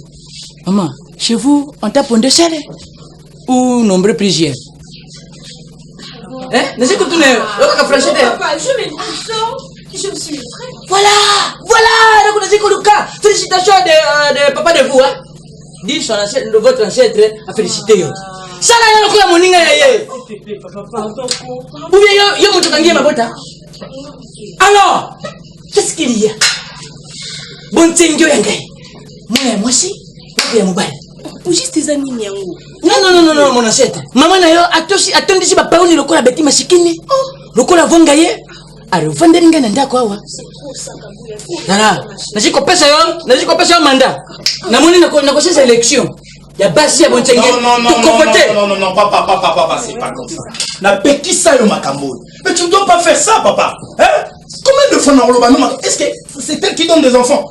Maman, chez vous, on tape en deux salles ou nombreux plusieurs? Hein? N'est-ce que tu n'es pas français? Papa, je vais je suis prêt. Voilà, félicitations de papa de vous, hein? Dis son ancêtre, de votre ancêtre à féliciter. Ça là, il y a mon ninga yé. Ou bien yo mutukangie mabota. Alors, qu'est-ce qu'il y a? Bon tingyo yangai. Moi aussi, ya mobile. Ou juste tes amis nyango. Non, mon ancêtre. Maman na yo atondi si ba pauni lokola beti masikini. Lokola vonga ye. Ari vanderinga na ndako awa. Nana, naziko pesa yo manda. Na moni na ko sesa élection. Ya basi ya bontenge. Non, papa, c'est pas comme ça. Na petit ça yo makambo. Mais tu ne dois pas faire ça, papa. Hein? Combien de fois dans le est-ce que c'est elle qui donne des enfants?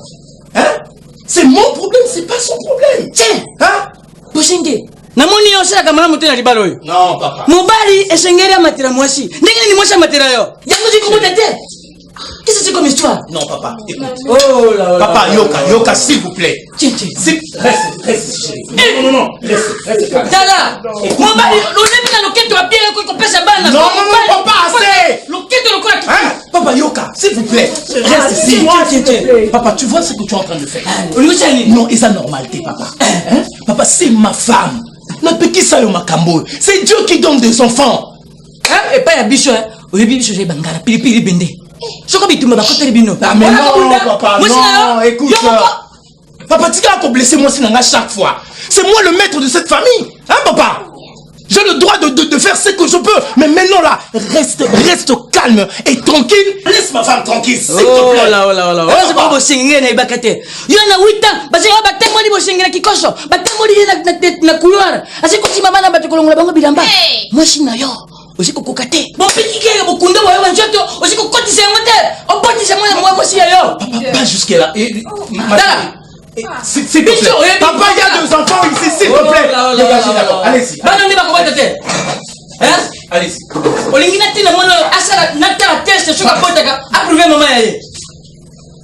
Hein? C'est mon problème, c'est pas son problème. Tiens, hein? Bosinge. Namoni yo sala kamala mutena libalo yo. Non, papa. Mobali esengeri amatira mwasi. Ndenge ni mwasi amatira yo. Yango ziko mutete. Qu'est-ce que c'est comme histoire? Non, papa. Écoute. Oh là là. Papa, Yoka, s'il vous plaît. Tiens. Reste, chérie. Non. Reste. Dada. Mobali, l'onemi na loketo a bien ko pesa bana. Non, papa, assez. Loketo lokola. Hein? Papa Yoka, s'il vous plaît. Reste ici. Tiens. Papa, tu vois ce que tu es en train de faire? Non, et ça normalité, papa. Hein? Papa, c'est ma femme. Notre petit sayo makambo. C'est Dieu qui donne des enfants. Hein? Et pas ya bicho, hein? Oyebi bicho j'ai bangara pili bende. Soko bituma bakota libino. Ah mais non, papa, non, écoute. Papa, tu as blessé moi chaque fois. C'est moi le maître de cette famille. Hein, papa? J'ai le droit de faire ce que je peux. Mais maintenant là, reste calme et tranquille. Laisse ma femme tranquille, s'il te plaît. Oh là. Oh, c'est pas bosingé na ibakate. Yo na 8 ans, basenga batemoli bosingé na kikoso. Batemoli na couloir. Asiko si mama na batukolongola bango bilamba. Moi sina yo. Osiko kokate. Bon pikike bokundo wa njoto, osiko kotisa ngote. Opotisa moi aussi yo. Papa, pas jusqu'à là. S'il te plaît. Papa, il y a 2 enfants ici, s'il te plaît. Dégagez d'abord. Allez-y. Hein? Allez-y. Olingina tina mono asara natara test sur la porte approuver maman yaye.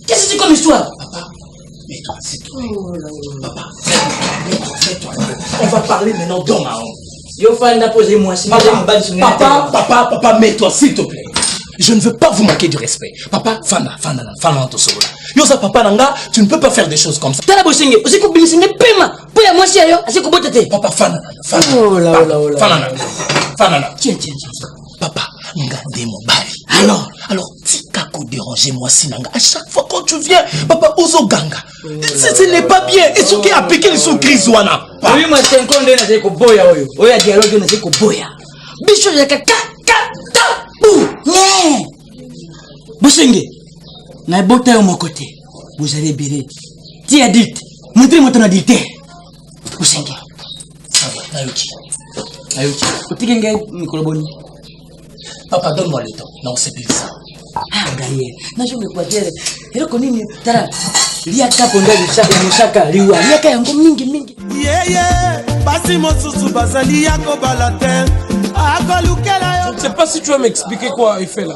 Qu'est-ce que c'est comme histoire? Papa, mets-toi, c'est toi. Papa, mets-toi. On va parler maintenant d'homme à homme. Yo fanda poser moi si papa, mets-toi, s'il te plaît. Je ne veux pas vous manquer du respect. Papa, fana, tosolola. Yosa papa nanga, tu ne peux pas faire des choses comme ça. Tala bosenge, osiko bilisenge pema. Poya mwasi ayo, asiko botete. Papa, fana. Oh là là là. Fana. Tiens. Papa, ngande mon bali. Alors, tika ko déranger moi sinanga. À chaque fois quand tu viens, papa, ozo ganga. Ce n'est pas bien. Et ce qui a piqué les sous grisouana. Oui, moi, c'est un condé, na seko boya oyo. Oya dialogue na seko boya. Bicho ya kaka. Bosenge, na bota yo mon côté. Vous allez bérer. Ti adulte, montrez-moi ton adultère. Bosenge. Nayoki. Otikenge mikolo boni. Papa, donne-moi le temps. Non, c'est plus ça. Ah, gaye. Na je me croire. Ero konini tara. Lia kapo ndali shaka liwa. Lia ka yango mingi. Basi mosusu bazali yako balate. Je ne sais pas si tu vas m'expliquer quoi il fait là.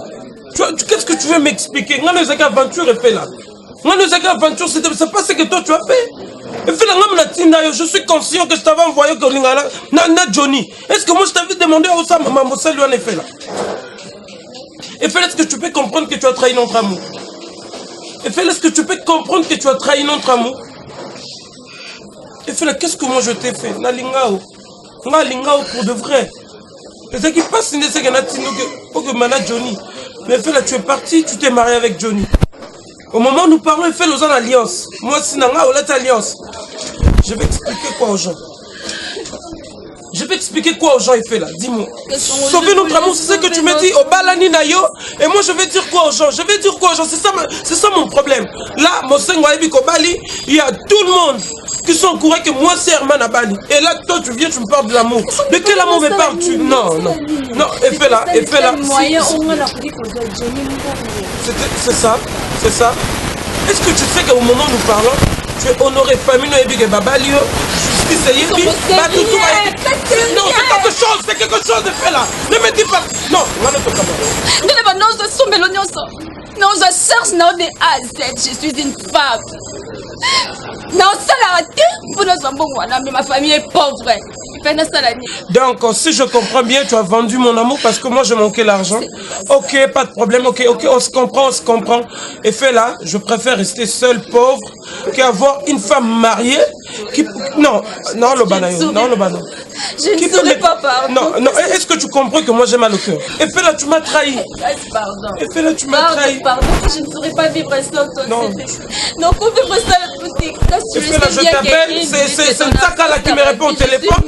Qu'est-ce que tu veux m'expliquer? Aventure il fait là. Aventure, c'est pas ce que toi tu as fait. Je suis conscient que je t'avais envoyé na Johnny. Est-ce que moi je t'avais demandé à Osama Mamosa lui en effet là? Et fais est-ce que tu peux comprendre que tu as trahi notre amour? Et fais est-ce que tu peux comprendre que tu as trahi notre amour? Et fais qu'est-ce que moi je t'ai fait? Nalingao pour de vrai. Ce qui passe, c'est que Mana Johnny. Mais fais là, tu es parti, tu t'es marié avec Johnny. Au moment où nous parlons, il fait l'os en alliance. Moi, c'est Nanga ou l'autre alliance. Je vais expliquer quoi aux gens? Il fait là? Dis-moi. Sauver notre amour, c'est ce que tu me dis au Balani Nayo. Et moi, je vais dire quoi aux gens? C'est ça mon problème. Là, Mosengo Aibiko Bali, il y a tout le monde qui sont au courant que moi, c'est Herman à Bali. Et là, toi, tu viens, tu me parles de l'amour. De quel amour me parles-tu? Non. Et fais là. C'est ça. Est-ce que tu sais qu'au moment où nous parlons, tu es honoré famille et Babalio, justice et non, c'est quelque chose de fait là. Ne me dis pas. Non, non, je cherche non de A à Z, je suis une femme. Non, ça l'a raté pour nos enfants, mais ma famille est pauvre. Donc, si je comprends bien, tu as vendu mon amour parce que moi, j'ai manqué l'argent. Ok, pas de problème, ok, on se comprend. Et fait là, je préfère rester seul, pauvre, qu'avoir une femme mariée qui... Non, le banayo. Je ne saurais pas pardon. Non, est-ce que tu comprends que moi, j'ai mal au cœur? Et fait là, tu m'as trahi. Pardon. Et fait là, tu m'as trahi. Pardon, je ne saurais pas vivre sans toi. Non, pour vivre sans boutique. Et fait là, je t'appelle, c'est Tsakala qui me répond au téléphone.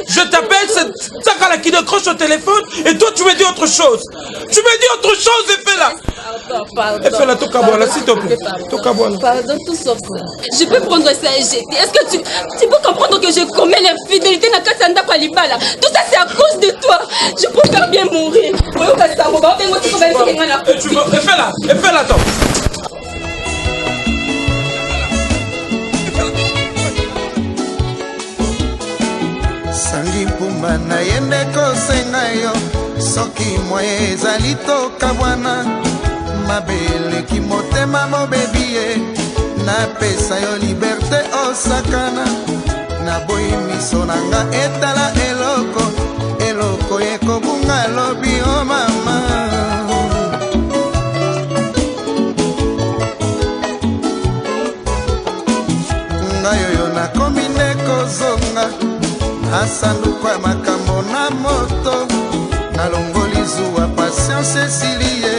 Je t'appelle, c'est Tsakala qui décroche au téléphone. Et toi, tu me dis autre chose. Et fait là. Pardon. Et fait là, Tokabola, s'il te plaît. Pardon, tout sauf ça. Je peux prendre ça et jeter. Est-ce que tu peux comprendre que je commets l'infidélité dans Kassanda Palibala? Tout ça, c'est à cause de toi. Je préfère bien mourir. Et fais là, attends. Sangi pumba na yende kosenga yo soki moye ezali tokabwana mabele ki motema mobebi ye napesa yo liberté osakana naboyi miso na nga etala eloko ekobunga lobi o mama ngai oyo nakomi nde kozonga asanduku ya makambo na moto nalongoli zuwa patience esilie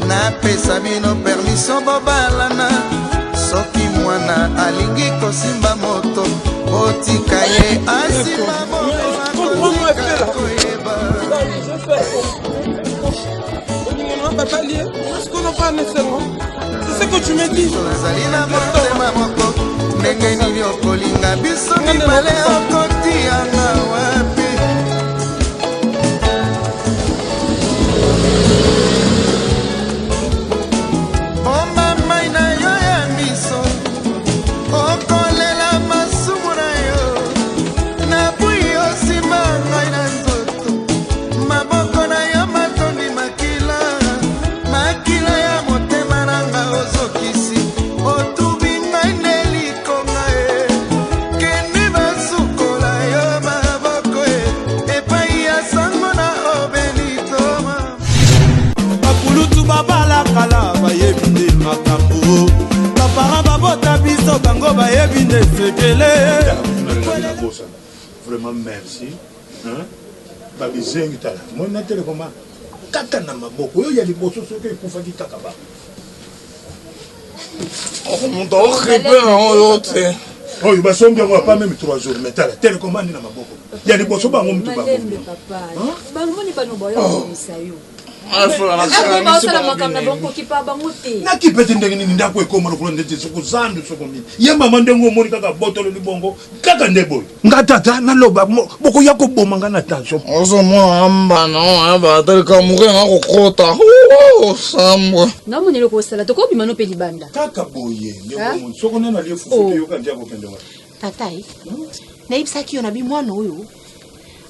napesa bino permission bobalana soki mwana alingi kosimba moto otika ye asimba moto koyeba c'est ce que tu me dis. nazali na motema moko ndenge nini okolinga biso mibale okotianga wapi bomba mai na yo ya miso okolela masumu na yo nabui osimba ngai na nzoto maboko na yo matondi makila ya motema na nga ozokisi otubi ngai nde likonga ye kende basukola vraiment merci. Hein? Babizengi tala. Moi na tele koma kata na maboko. Yo ya liboso soki ekufa ki kaka ba. Oh mon Dieu, horrible. Oh, il va somber pas même 3 jours. Mais tala télécommande na maboko. Ya liboso ba ngom tu ba. Ba ngoni ba no boyo misayo. Naki pete ndenge nini ndako ekoma lokolo ndete sokozandu sokomi ye mama ndenge omoni kaka botolo libongo kaka ndeboy nga tata naloba boko ya koboma nga na tension ozomona ambana batalika moke nga kokota sambwe namoneli kosala tokobima no mpe libanda kaka boye soko nena liefufuke yoka ndia kokende wa tatai nayebisaki yo na bimwana oyo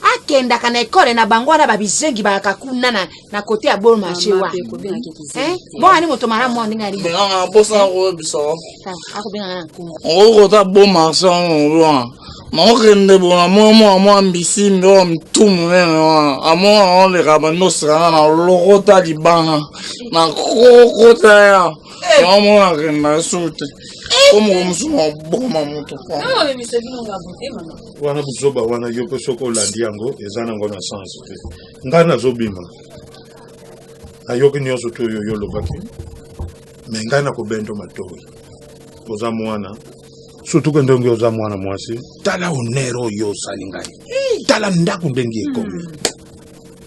akendaka na ekole na bango wana babizengi bakakuna na kote ya bol marché wa bon ani moto mara mo ndinga ri nga bosa ko biso akobenga na nkumu kota bol marché wa makokende bona mo ambisi mbo mtumu nene amo le kabanosira na lokota libanga na kokota ya amo akenda sute como musuma boma moto wana buzoba wana yoko soko landi yango ezana ngona sens te ngana zobima ayoki nyoso to yo lobaki me ngana ko bendo matoi oza mwana surtout que ndongo oza mwana mwasi tala onero yo salingai tala ndaku ndenge ekomi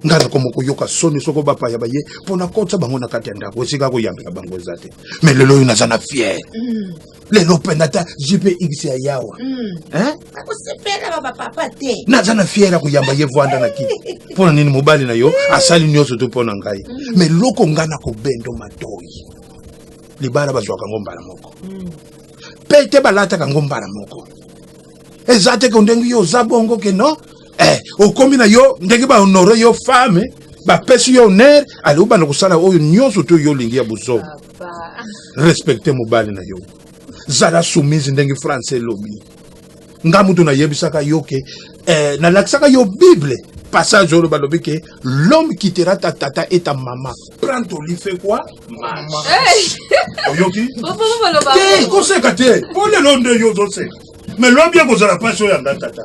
ngana komo koyoka soni soko bapa ya baye pona kotsa bango na kati ya ndako esika ko yambela bango zate me lelo yo nazana fier lelo pendata JPX ya yawa akosepela ba papa te nazana fier ko yamba ye vwanda na kiti pona nini mobali na yo asali nyoso to pona ngai me loko ngana ko bendo matoi libara bazwaka ngombala moko pete balata ka ngombala moko ezate ko ndengi yo zabongo ke no okomi na yo ndenge ba honore yo femme ba pesi yo honneur ali uba na kusala oyo nyoso to yo lingi ya buzo respecte mobali na yo zala soumise ndenge français lobi ngamutu na yebisaka yo ke na laksaka yo bible passage oyo balobi ke l'homme quittera ta tata et ta maman prends ton lit fait quoi maman oyoki te koseka te pole londe yo zose mais lo bien kozala pasi oyo yanga tata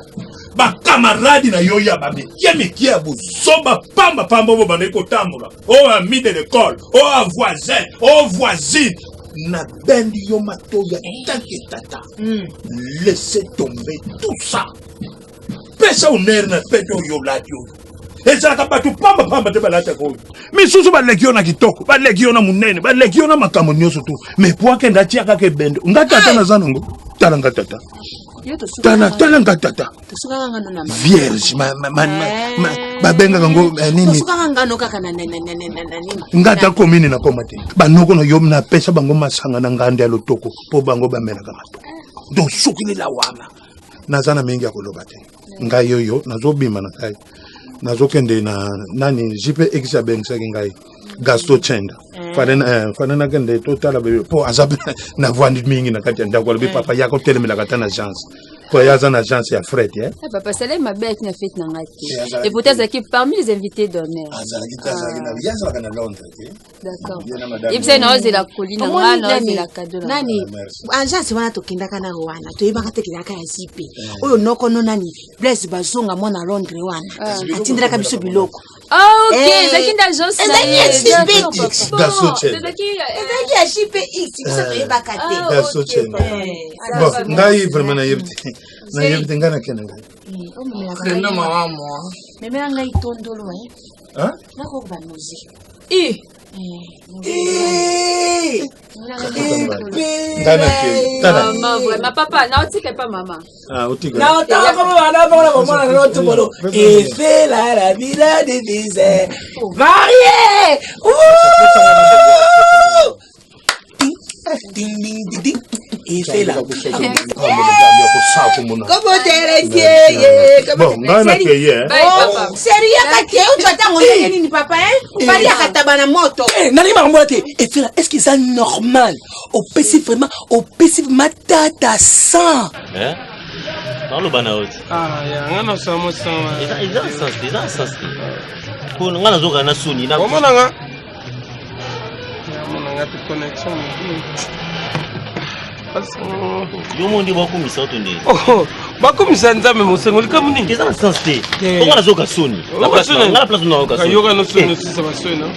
ba camarade na yo ya babe yemeki ya buzoba pamba bo bande kotambola o ami de l'école o voisin o voisine na bendi yo matoya tanke tata laissez tomber tout ça pesa uner na peto yo radio ezalaka bato pamba te balata koyo misusu baleki yo na kitoko baleki yo na munene baleki yo na makambo nyonso tu mais po akende atiaka ke bendo nga tata naza nango tala nga tata tala nga tata vierge babengaka ngo nini ngata komini na koma te banoko na yo na pesa bango masanga na ngande ya lotoko po bango bamelaka matoko donc soki lela wana naza na mingi ya koloba te ngai yoyo nazobima na ngai nazokende na nani JPX abengisaki ngai gasto chenda fana nakende totala bebe po azabe na vwandi mingi na kati ya ndako alobi papa yako telemelaka ta na agence po yaza na agence ya fret papa sala mabe na fête na ngati et peut-être que parmi les invités d'honneur yazalaka na Londres d'accord et puis na ose la colline na ose la cadeau nani agence wana tokendaka na wana toyebaka tekelaka ya zipe oyo noko no nani Blaise Bazonga mwana Londres wana atindelaka biso biloko ok zaki nda agence JPX gasto chenda ezaki ya JPX biso toyebaka te gasto chenda bon ngai vraiment na yebite ngana kena ngai kena mama memela ngai tondolo nako banozi ma papa naotika pa mama naotaka kama wanapona komona lotu bolo et fait la vida divise marié ding ding ding et fait la Comment t'es bon ngana peye sérieux kati utata ngone nini papa bali akatabana moto nani mambo te et fait est-ce que c'est normal au PC vraiment tata sang dans le banaot ya ngana samo sama ils sens pour ngana zoka na suni na komona nga tu connexion Yo mondi bakumisa otonde. Oh, bakumisa nzambe mosengo likamu nini? Keza na sens te. Onga na zoka soni. La place na oka soni. Yoka no soni sisa basoni na.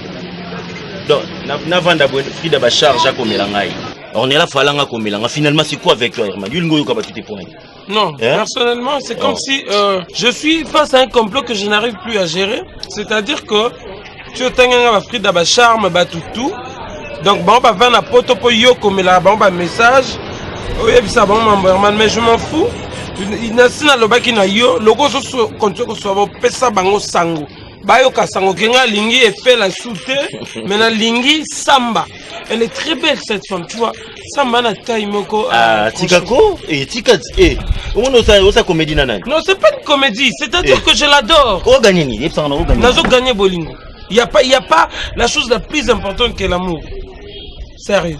Donc na vanda bo Frida ba charge akomela ngai. On est là falanga komela. Finalement c'est quoi avec toi Herman? Yul ngoyo ka ba tuté point. Non, personnellement, c'est comme si je suis face à un complot que je n'arrive plus à gérer. C'est-à-dire que tu as Frida ba charme ba tout. Donc bon bah va na poto po yo comme la bon bah message. Oui ça bon Herman mais je m'en fous. Il n'a sina loba ki na yo logo so konto ko so pesa bango sango. Ba yo ka sango kenga lingi et fait la soute mais na lingi samba. Elle est très belle cette femme, tu vois. Samba na taille moko. Ah tikako et tikati eh. On sa comédie nana. Non, c'est pas une comédie, c'est-à-dire que je l'adore. Oh gagner ni, ça on gagner. Nazo gagner bolingo. Il y a pas la chose la plus importante que l'amour. Sérieux.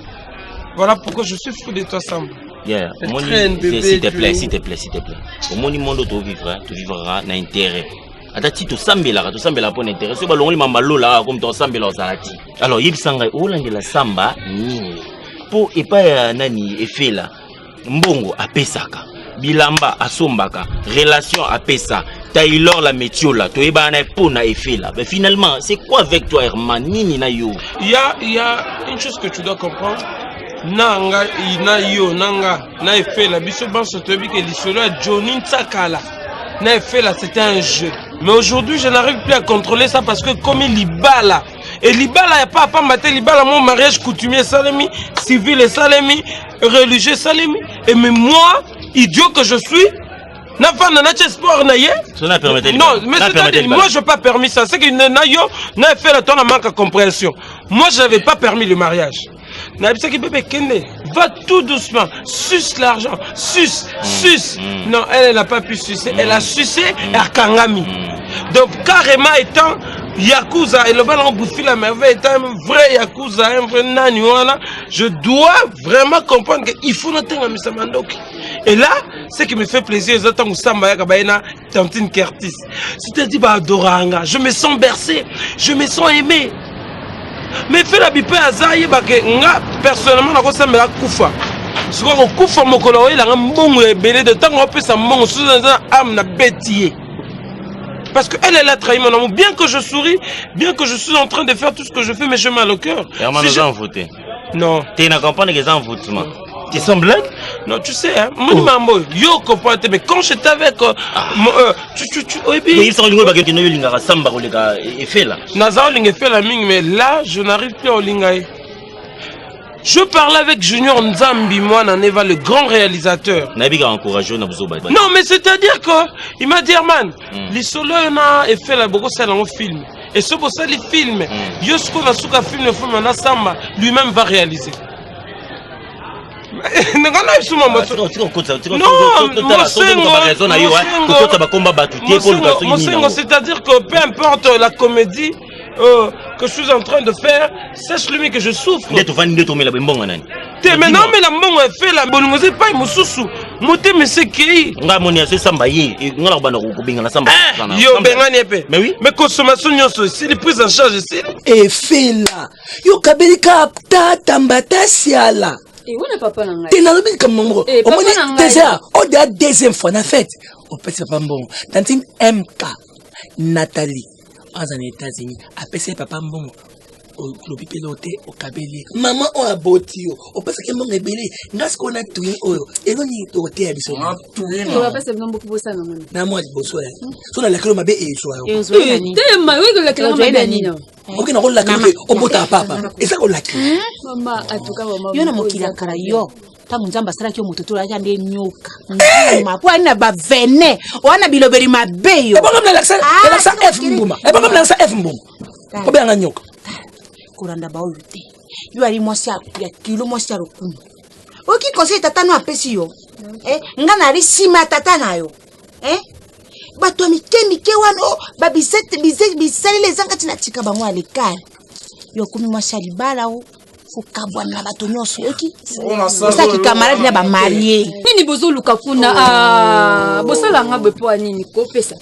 Voilà pourquoi je suis fou de toi, Samba. Yeah, s'il te plaît. Au monde tu vivras na intérêt. Atati to sambela pour intérêt. C'est balongoli mamalo là comme to sambela ozalati. Alors yebisanga olangela samba nini. Po epa nani efela. Mbongo apesaka. Bilamba asombaka. Relation apesa. Taylor la metiola. To eba na pona efela. Mais finalement, c'est quoi avec toi Herman nini na yo? Il y a une chose que tu dois comprendre. Nanga ina yo nanga na efela biso banso tobi ke lisolo ya Johnny Tsakala. Na efela c'était un jeu. Mais aujourd'hui, je n'arrive plus à contrôler ça parce que comme il libala. Et libala, il n'y a pas à mater libala, mon mariage coutumier salami, civil et salami, religieux salami. Et mais moi, idiot que je suis, n'a pas sport naïe. Non, mais c'est-à-dire, moi je n'ai pas permis ça. C'est que n'a fait la tonne à manque de compréhension. Moi je n'avais pas permis le mariage. Va tout doucement, suce l'argent, suce. Non, elle n'a pas pu sucer, elle a sucé Arkangami. Donc carrément étant Yakuza, et le ballon bouffi la merveille étant un vrai Yakuza, un vrai Nanyuana, je dois vraiment comprendre qu'il faut noter un Misamandoki. Et là, ce qui me fait plaisir, c'est que Tantine Kertis. C'est-à-dire, je me sens bercé, je me sens aimé. Mais fait la bipé à Zaye, personnellement, je me sens koufa. Si on koufa mon coloré, il a un bon belé de temps, on peut s'en manger sous un âme na bêtier. Parce qu'elle, elle a trahi mon amour. Bien que je souris, bien que je suis en train de faire tout ce que je fais, mais j'ai mal au cœur. Herman, nous avons voté. Non. Tu n'as compris que ça en votement. Tu es blague? Non, tu sais, hein, yo comprends, mais quand j'étais avec mais là, je n'arrive plus au Lingaï. Je parlais avec Junior Nzambi, moi, Naneva, le grand réalisateur. Non, mais c'est-à-dire qu'il m'a dit, Herman, les solos, on a fait la beaucoup ça dans le film. Et ce pour ça, les films, Yosko Nasuka film, le film, Samba, lui-même va réaliser. Non, c'est-à-dire que peu importe la comédie que je suis en train de faire, sache-le que je souffre. Mais non, mais la mbongo est fait, la mbongo c'est pas une sous. Monté, mais c'est qui? Yo, mais oui. Mais consommation, c'est les prises en charge. Et fait là. Yo, kabelika, tatambata siala. Et où n'est papa nanga? T'es dans le but comme mon gros. Au moins, déjà, on a deuxième fois, en fait. On peut se faire bon. Tantine MK, Nathalie, aux États-Unis, après c'est papa bon. Au club piloté, au Kabeli. Maman, on a bâti. On pense que mon ébélé. N'est-ce qu'on a tout eu? Et on y est au théâtre. On a tout eu. On va pas se faire beaucoup de ça, non? Non, moi, je bosse. Sur la clé, ma belle et soit. T'es ma oui, que la clé, ma belle. Ok, on la clé au bout à papa. Et ça, on la clé. Maman, en tout cas, maman. Yo na mokila karayo. Tamu nzamba sala kyo mututu la jande nyoka. Mapwa na ba vene. Wana biloberi mabeyo. E ba ngam na laksa F mbuma. E ba ngam na laksa F mbuma. Ko be nga nyoka. Kuranda ba oyute. Yo ali mwasi ya kilo mwasi ya rukuni. Oki conseil tata no apesi yo. Ngana ali sima tata na yo. Bato mike wano ba bisali les zanga tina tika ba mwa lekala. Yo kumi mwasi ya libala o. faut kabwana bato nyonso yoki osaki camarade na bamarie nini bozoluka kuna bosalanga bepo nini kopesa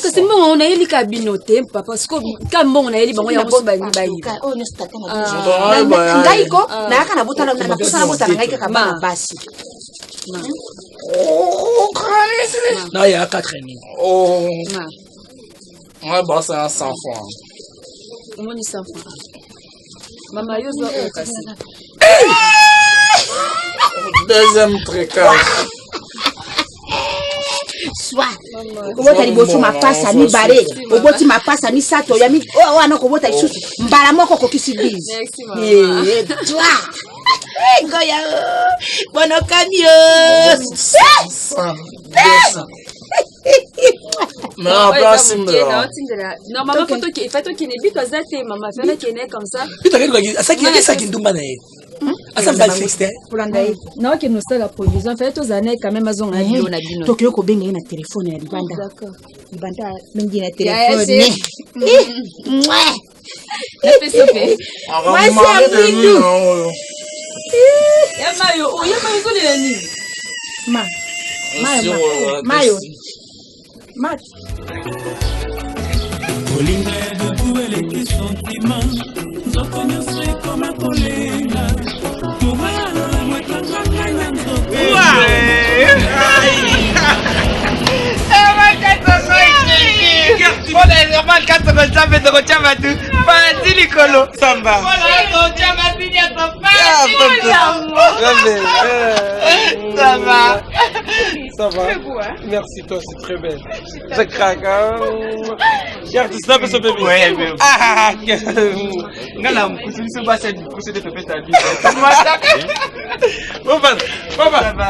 kasi mbongo unayelika bino te papa siko ka mbongo nayeli bango ya boso bani bayiba ngai ko nayaka na botala na posala botala ngai kaka bana basi non il y a 4 et demi ouais bon c'est un 100 francs comment ni 100 francs mama yo zo kasi deuxième tricage soit kobota liboso mapasa mibale oboti mapasa misato ya mi wana kobota isusu mbala moko kokisi bizi toi ngoya bono kamio non place non maman faut que ne bito zate mama fela kene comme ça bito que ça qui ndumba na ye asa mbali fixé polanda ye na que nous la provision fait aux années quand même azon na bino na bino tokyo ko benga na telefone ya libanda d'accord libanda mengi na telefone mwa la pesope moi c'est tout ya mayo zo le nini mayo mat kolinga ya debout eleki sentiment nzoto nyonso ekoma kolenga tobalola mwekanga ngai na nzoto Mpona kato kosambe tokotia batu panati likolo samba Ça va. Merci toi, c'est très belle. Ça craque, hein. Regarde, c'est un peu ce bébé. Ouais, mais... Ah, ngala mkusulisu basi kusede pepeta bi. Papa,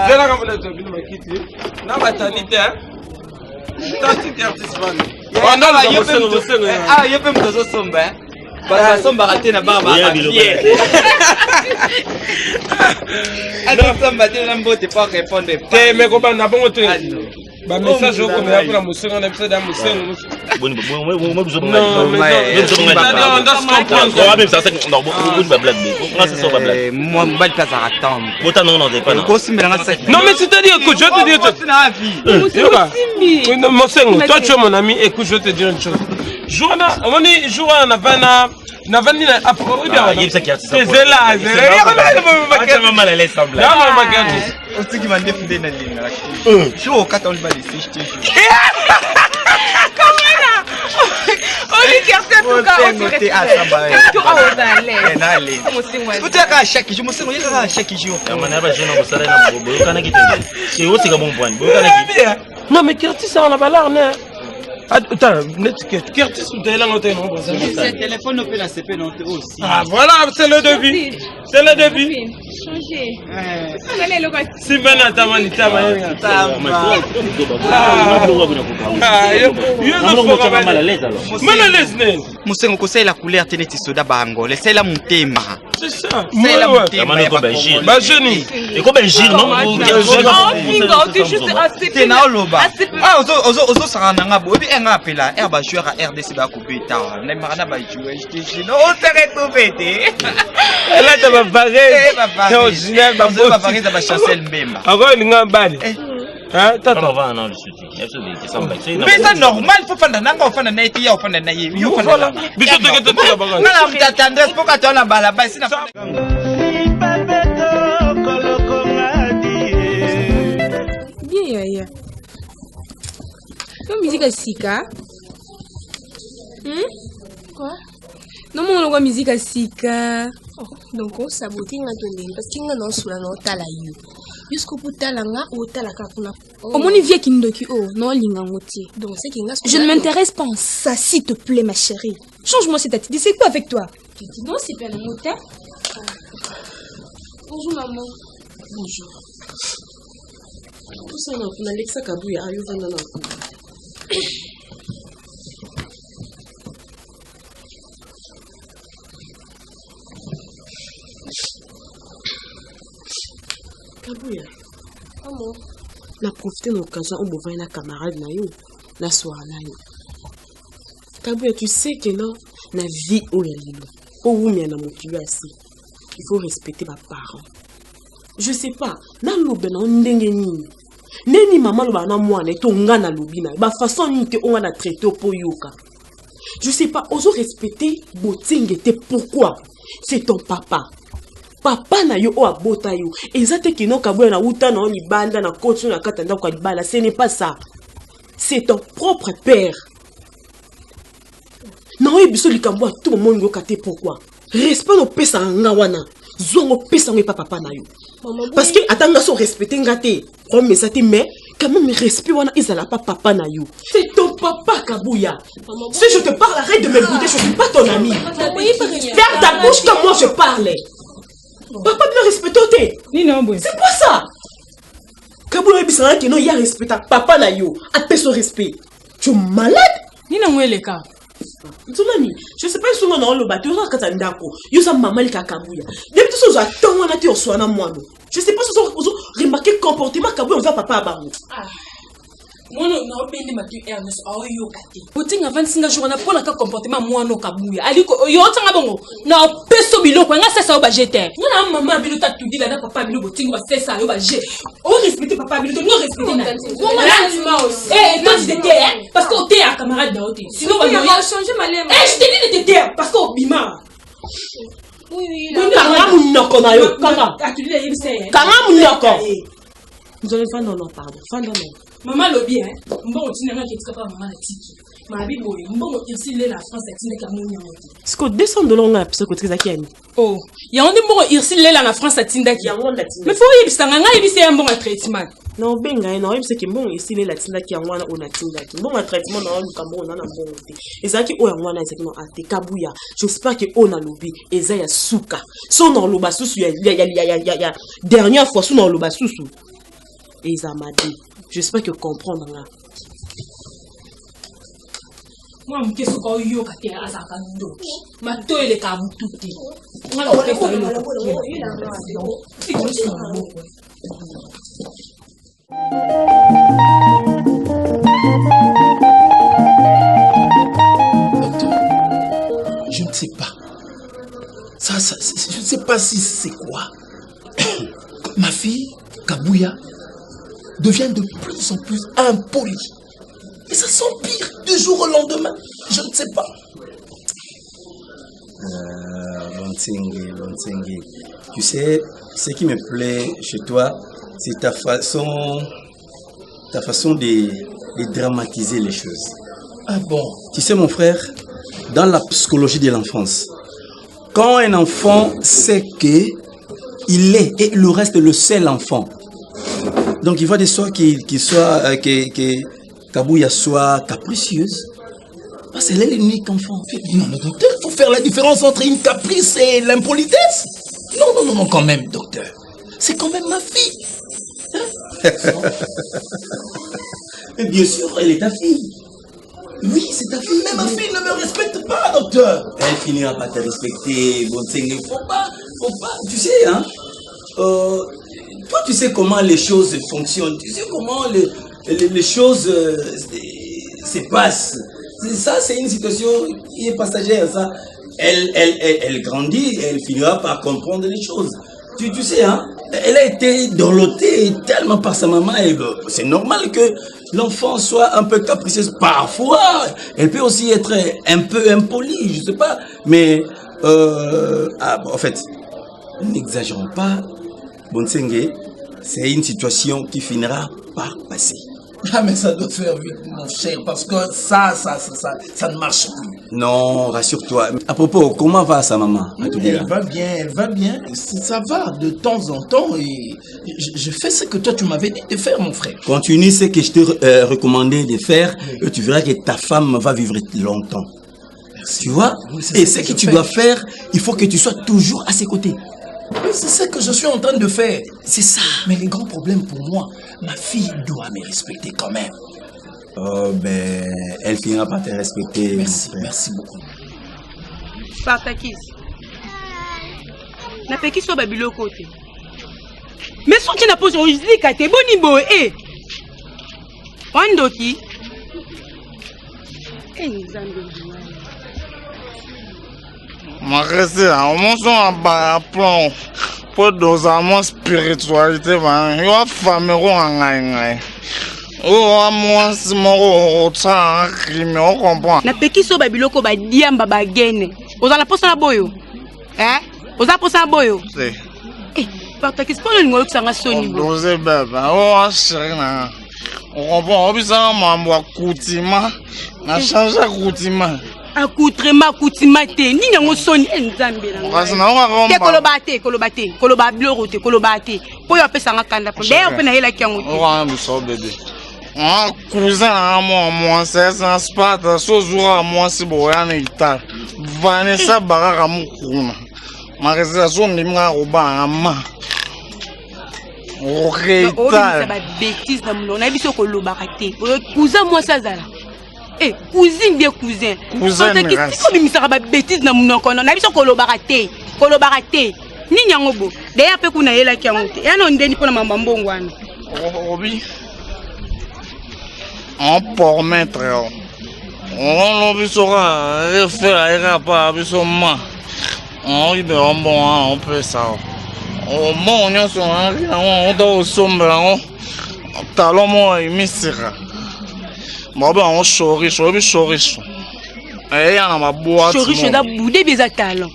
c'est là quand vous l'avez vu ma kiti. Na maternité, hein. Tanti artiste fan. Oh non, là, yo pe mtozo somba. Basa somba raté na baba. Alors somba te na mbote pas répondre. Te me ko ba na bongo te. Ba message ko me apura musenga na episode ya musenga. Bon, moi besoin non mais c'est-à-dire que je te dis Mosengo, toi tu es mon ami, écoute, je vais te dire une chose. Joana, on est Joana Navana Navani là, c'est là, c'est mal à l'aise semble. Aussi qui m'a défendé na ligne. Je au 14 balles ici, je te jure. Non mais Curtis ça on a pas l'air né. Attends, Curtis ou t'es là on t'est non. C'est téléphone on peut la CP non aussi. Ah voilà, c'est le début. C'est le début. Changer. Si ben atamani tamani. Musengo kosai la couleur teneti soda bango, laissez la mutema. C'est ça. C'est la mutema. Ba jeune. Et comme Belgique non. T'es na oloba. Ah ozo sarana bo bi enga apela er ba joueur à RDC ba couper ta. Na marana ba jouer je non on s'arrête tout pété. Là tu vas barrer. Non, Zinel ba barrer ba chancel Mbemba. Encore une ngambali. Hein, tata va non le soutien. Mais ça normal faut fanda nanga ofanda na eti ya ofanda na yebi. Yo fanda. Biso te te la bagarre. Ngala mtata Andres poka tona bala ba sina. Bien ya. Comme musique à Sika. Quoi? Non, mon logo musique à Sika. Donc on sabote nga tole parce que nga non sula no tala yo. Jusqu'au bout tala nga o tala ka kuna. Au mon vie qui ndoki oh non linga ngoti. Donc c'est que nga je ne m'intéresse pas en ça s'il te plaît ma chérie. Change-moi cette attitude. C'est quoi avec toi? Tu dis non c'est pas le moteur. Bonjour maman. Bonjour. Tout ça non kuna Alexa Kabuya ayo vanda na. Kabuya. Comment? Na profiter de l'occasion où on voit un camarade na yo, na soir na yo. Kabuya, tu sais que non, na vie ou la lilo. Pour vous, il faut respecter mes parents. Je sais pas, na lobe na ndenge nini. Neni maman loba na mwana to ngana lobina. Ba façon ni te on a traité po yoka. Je sais pas, oso respecter botingete pourquoi? C'est ton papa. Papa na yo o abota yo. Ezate kino kabuya na uta na oni banda na coach na katanda kwa libala, ce n'est pas ça. C'est ton propre père. Non, ebiso likambo a tout le monde yo kate pourquoi? Respect no pesa nga wana. Zongo pesa ngo papa na yo. Parce que atanga so respecter ngate. Comme ça mais quand même respect wana izala pas papa na yo. C'est ton papa Kabuya. Si je te parle, arrête de me bouder, je suis pas ton ami. Ferme ta bouche comme moi je parle. Papa doit respecter. C'est pas ça. Kabuya bisana que non y a respect papa na yo. A son respect. Tu es malade? Ni na ngwele ka. Je sais pas si on a le bateau, on a katandako. Yo sa maman le Kabuya. Depuis tout ça, attends, on a été au soin à moi. Je sais pas si on a remarqué le comportement Kabuya on va papa à Barou. Moi non pendi matu Ernest a yo kati. Botinga 25 jours na pona ka comportement moi no Kabuya. Aliko yo tanga bongo. Na peso biloko nga sesa o ba jeter. Nga na maman bilo ta tudi la na papa bilo botinga ba sesa yo ba je. O respecter papa bilo to no respecter na. Eh toi tu te tais parce que tu es un camarade de haute. Sinon on va changer ma lèvre. Eh je te dis de te taire parce que bima. Oui. Kanga munoko na yo kanga. Atuli la yebise. Kanga munoko. Nous allons faire non pardon. Fin non. Maman lobby hein. Mbongo tinanga ketika pa maman la tiki. Ma bibo mbongo irsile la France atineka munya moto. Siko $200 nga pisa ko tika kiani. Oh, ya onde mbongo irsile la France atindaki. Ya wonda tinda. Mais faut yebisanga nga yebise ya mbongo traitement. Non benga na yebise ki mbongo irsile la tindaki ya wana ona tindaki. Mbongo traitement na luka mbongo na mbongo te. Ezaki o ya wana ezaki no ate Kabuya. J'espère que ona lobby eza ya suka. So na loba susu ya dernière fois so na loba susu. Ezamadi. J'espère que comprendre là. Moi je suis pas yo kate azaka ndo. Mato ele ka mututi. Moi la pesa yo. Je ne sais pas. Ça, je ne sais pas si c'est quoi. Ma fille, Kabuya, devient de plus en plus impolie. Et ça s'empire du jour au lendemain. Je ne sais pas. Bontingue. Tu sais, ce qui me plaît chez toi, c'est ta façon de dramatiser les choses. Ah bon? Tu sais, mon frère, dans la psychologie de l'enfance, quand un enfant sait que il est et le reste le seul enfant, donc il va de soi que Kabuya soit capricieuse. Parce qu'elle est l'unique enfant. Non, docteur, il faut faire la différence entre une caprice et l'impolitesse. Non, quand même, docteur. C'est quand même ma fille. Hein? Bien sûr, elle est ta fille. Oui, c'est ta fille. Mais ma fille ne me respecte pas, docteur. Elle finira par te respecter. Bon, faut pas. Tu sais, hein? Toi, tu sais comment les choses fonctionnent. Tu sais comment les choses se passent. Ça, c'est une situation qui est passagère. Ça. Elle grandit et elle finira par comprendre les choses. Tu sais, hein? Elle a été dorlotée tellement par sa maman. C'est normal que l'enfant soit un peu capricieuse. Parfois, elle peut aussi être un peu impolie, je sais pas. Mais, en fait, n'exagérons pas. Bonsengue, c'est une situation qui finira par passer. Ah, mais ça doit faire vite, mon cher, parce que ça ne marche plus. Non, rassure-toi. À propos, comment va sa maman? Elle va bien. Ça va de temps en temps et je fais ce que toi tu m'avais dit de faire, mon frère. Continue ce que je t'ai recommandé de faire et tu verras que ta femme va vivre longtemps. Merci. Tu vois? Oui, et ce que tu dois faire, il faut que tu sois toujours à ses côtés. Oui, c'est ça que je suis en train de faire. C'est ça. Mais le grand problème pour moi, ma fille doit me respecter quand même. Oh ben, elle finira par te respecter. Merci beaucoup. Spartakis. Napeki so babilo kote. Mais soki na pose ozika te boni boy Wandoki. Nzambe. Maresi, on monte un plan pour dans un spiritualité, il y a famille en gagne. Oh, moi, c'est mon ça, crime, on comprend. Na peki so babiloko ba diamba ba gene. Ozala posa na boyo. Oza posa na boyo. C'est. Parta qu'est-ce qu'on ngolo kusanga soni bo. Doze baba, oh chérie na. On comprend, on bisa mambo kutima. Na changer kutima. Accoutrement kutima te. Ni nyango soni nzambe na. Kasi na on te kolobate. Koloba bloro te, kolobate. Po yo pesanga kanda po. D'ailleurs pe na hela kyango. On va me so bébé. Un cousin à moi, c'est un spot, ce jour à moi, c'est bon, on est tard. Vanessa Barra Moukouna. Ma réalisation n'est pas au bas, ma. Ok, ça va bêtise dans mon. On a vu ce que l'on a raté. Cousin, moi, ça, ça. Eh, cousine, bien cousin. Cousin, mais qu'est-ce que ça va bêtise dans mon. On a vu ce que l'on a raté. Ni nyangobo. D'ailleurs, peu qu'on a eu la kiamote. Et on a dit pour la mambo. Obi. On peut mettre. On a vu ça. Refaire pas. On y va bon. On peut ça. On mange sur un riz. On doit au sombre. On talon moi et misère. Bon ben on choriche. Et y en a ma boîte. Choriche da boudé des talons.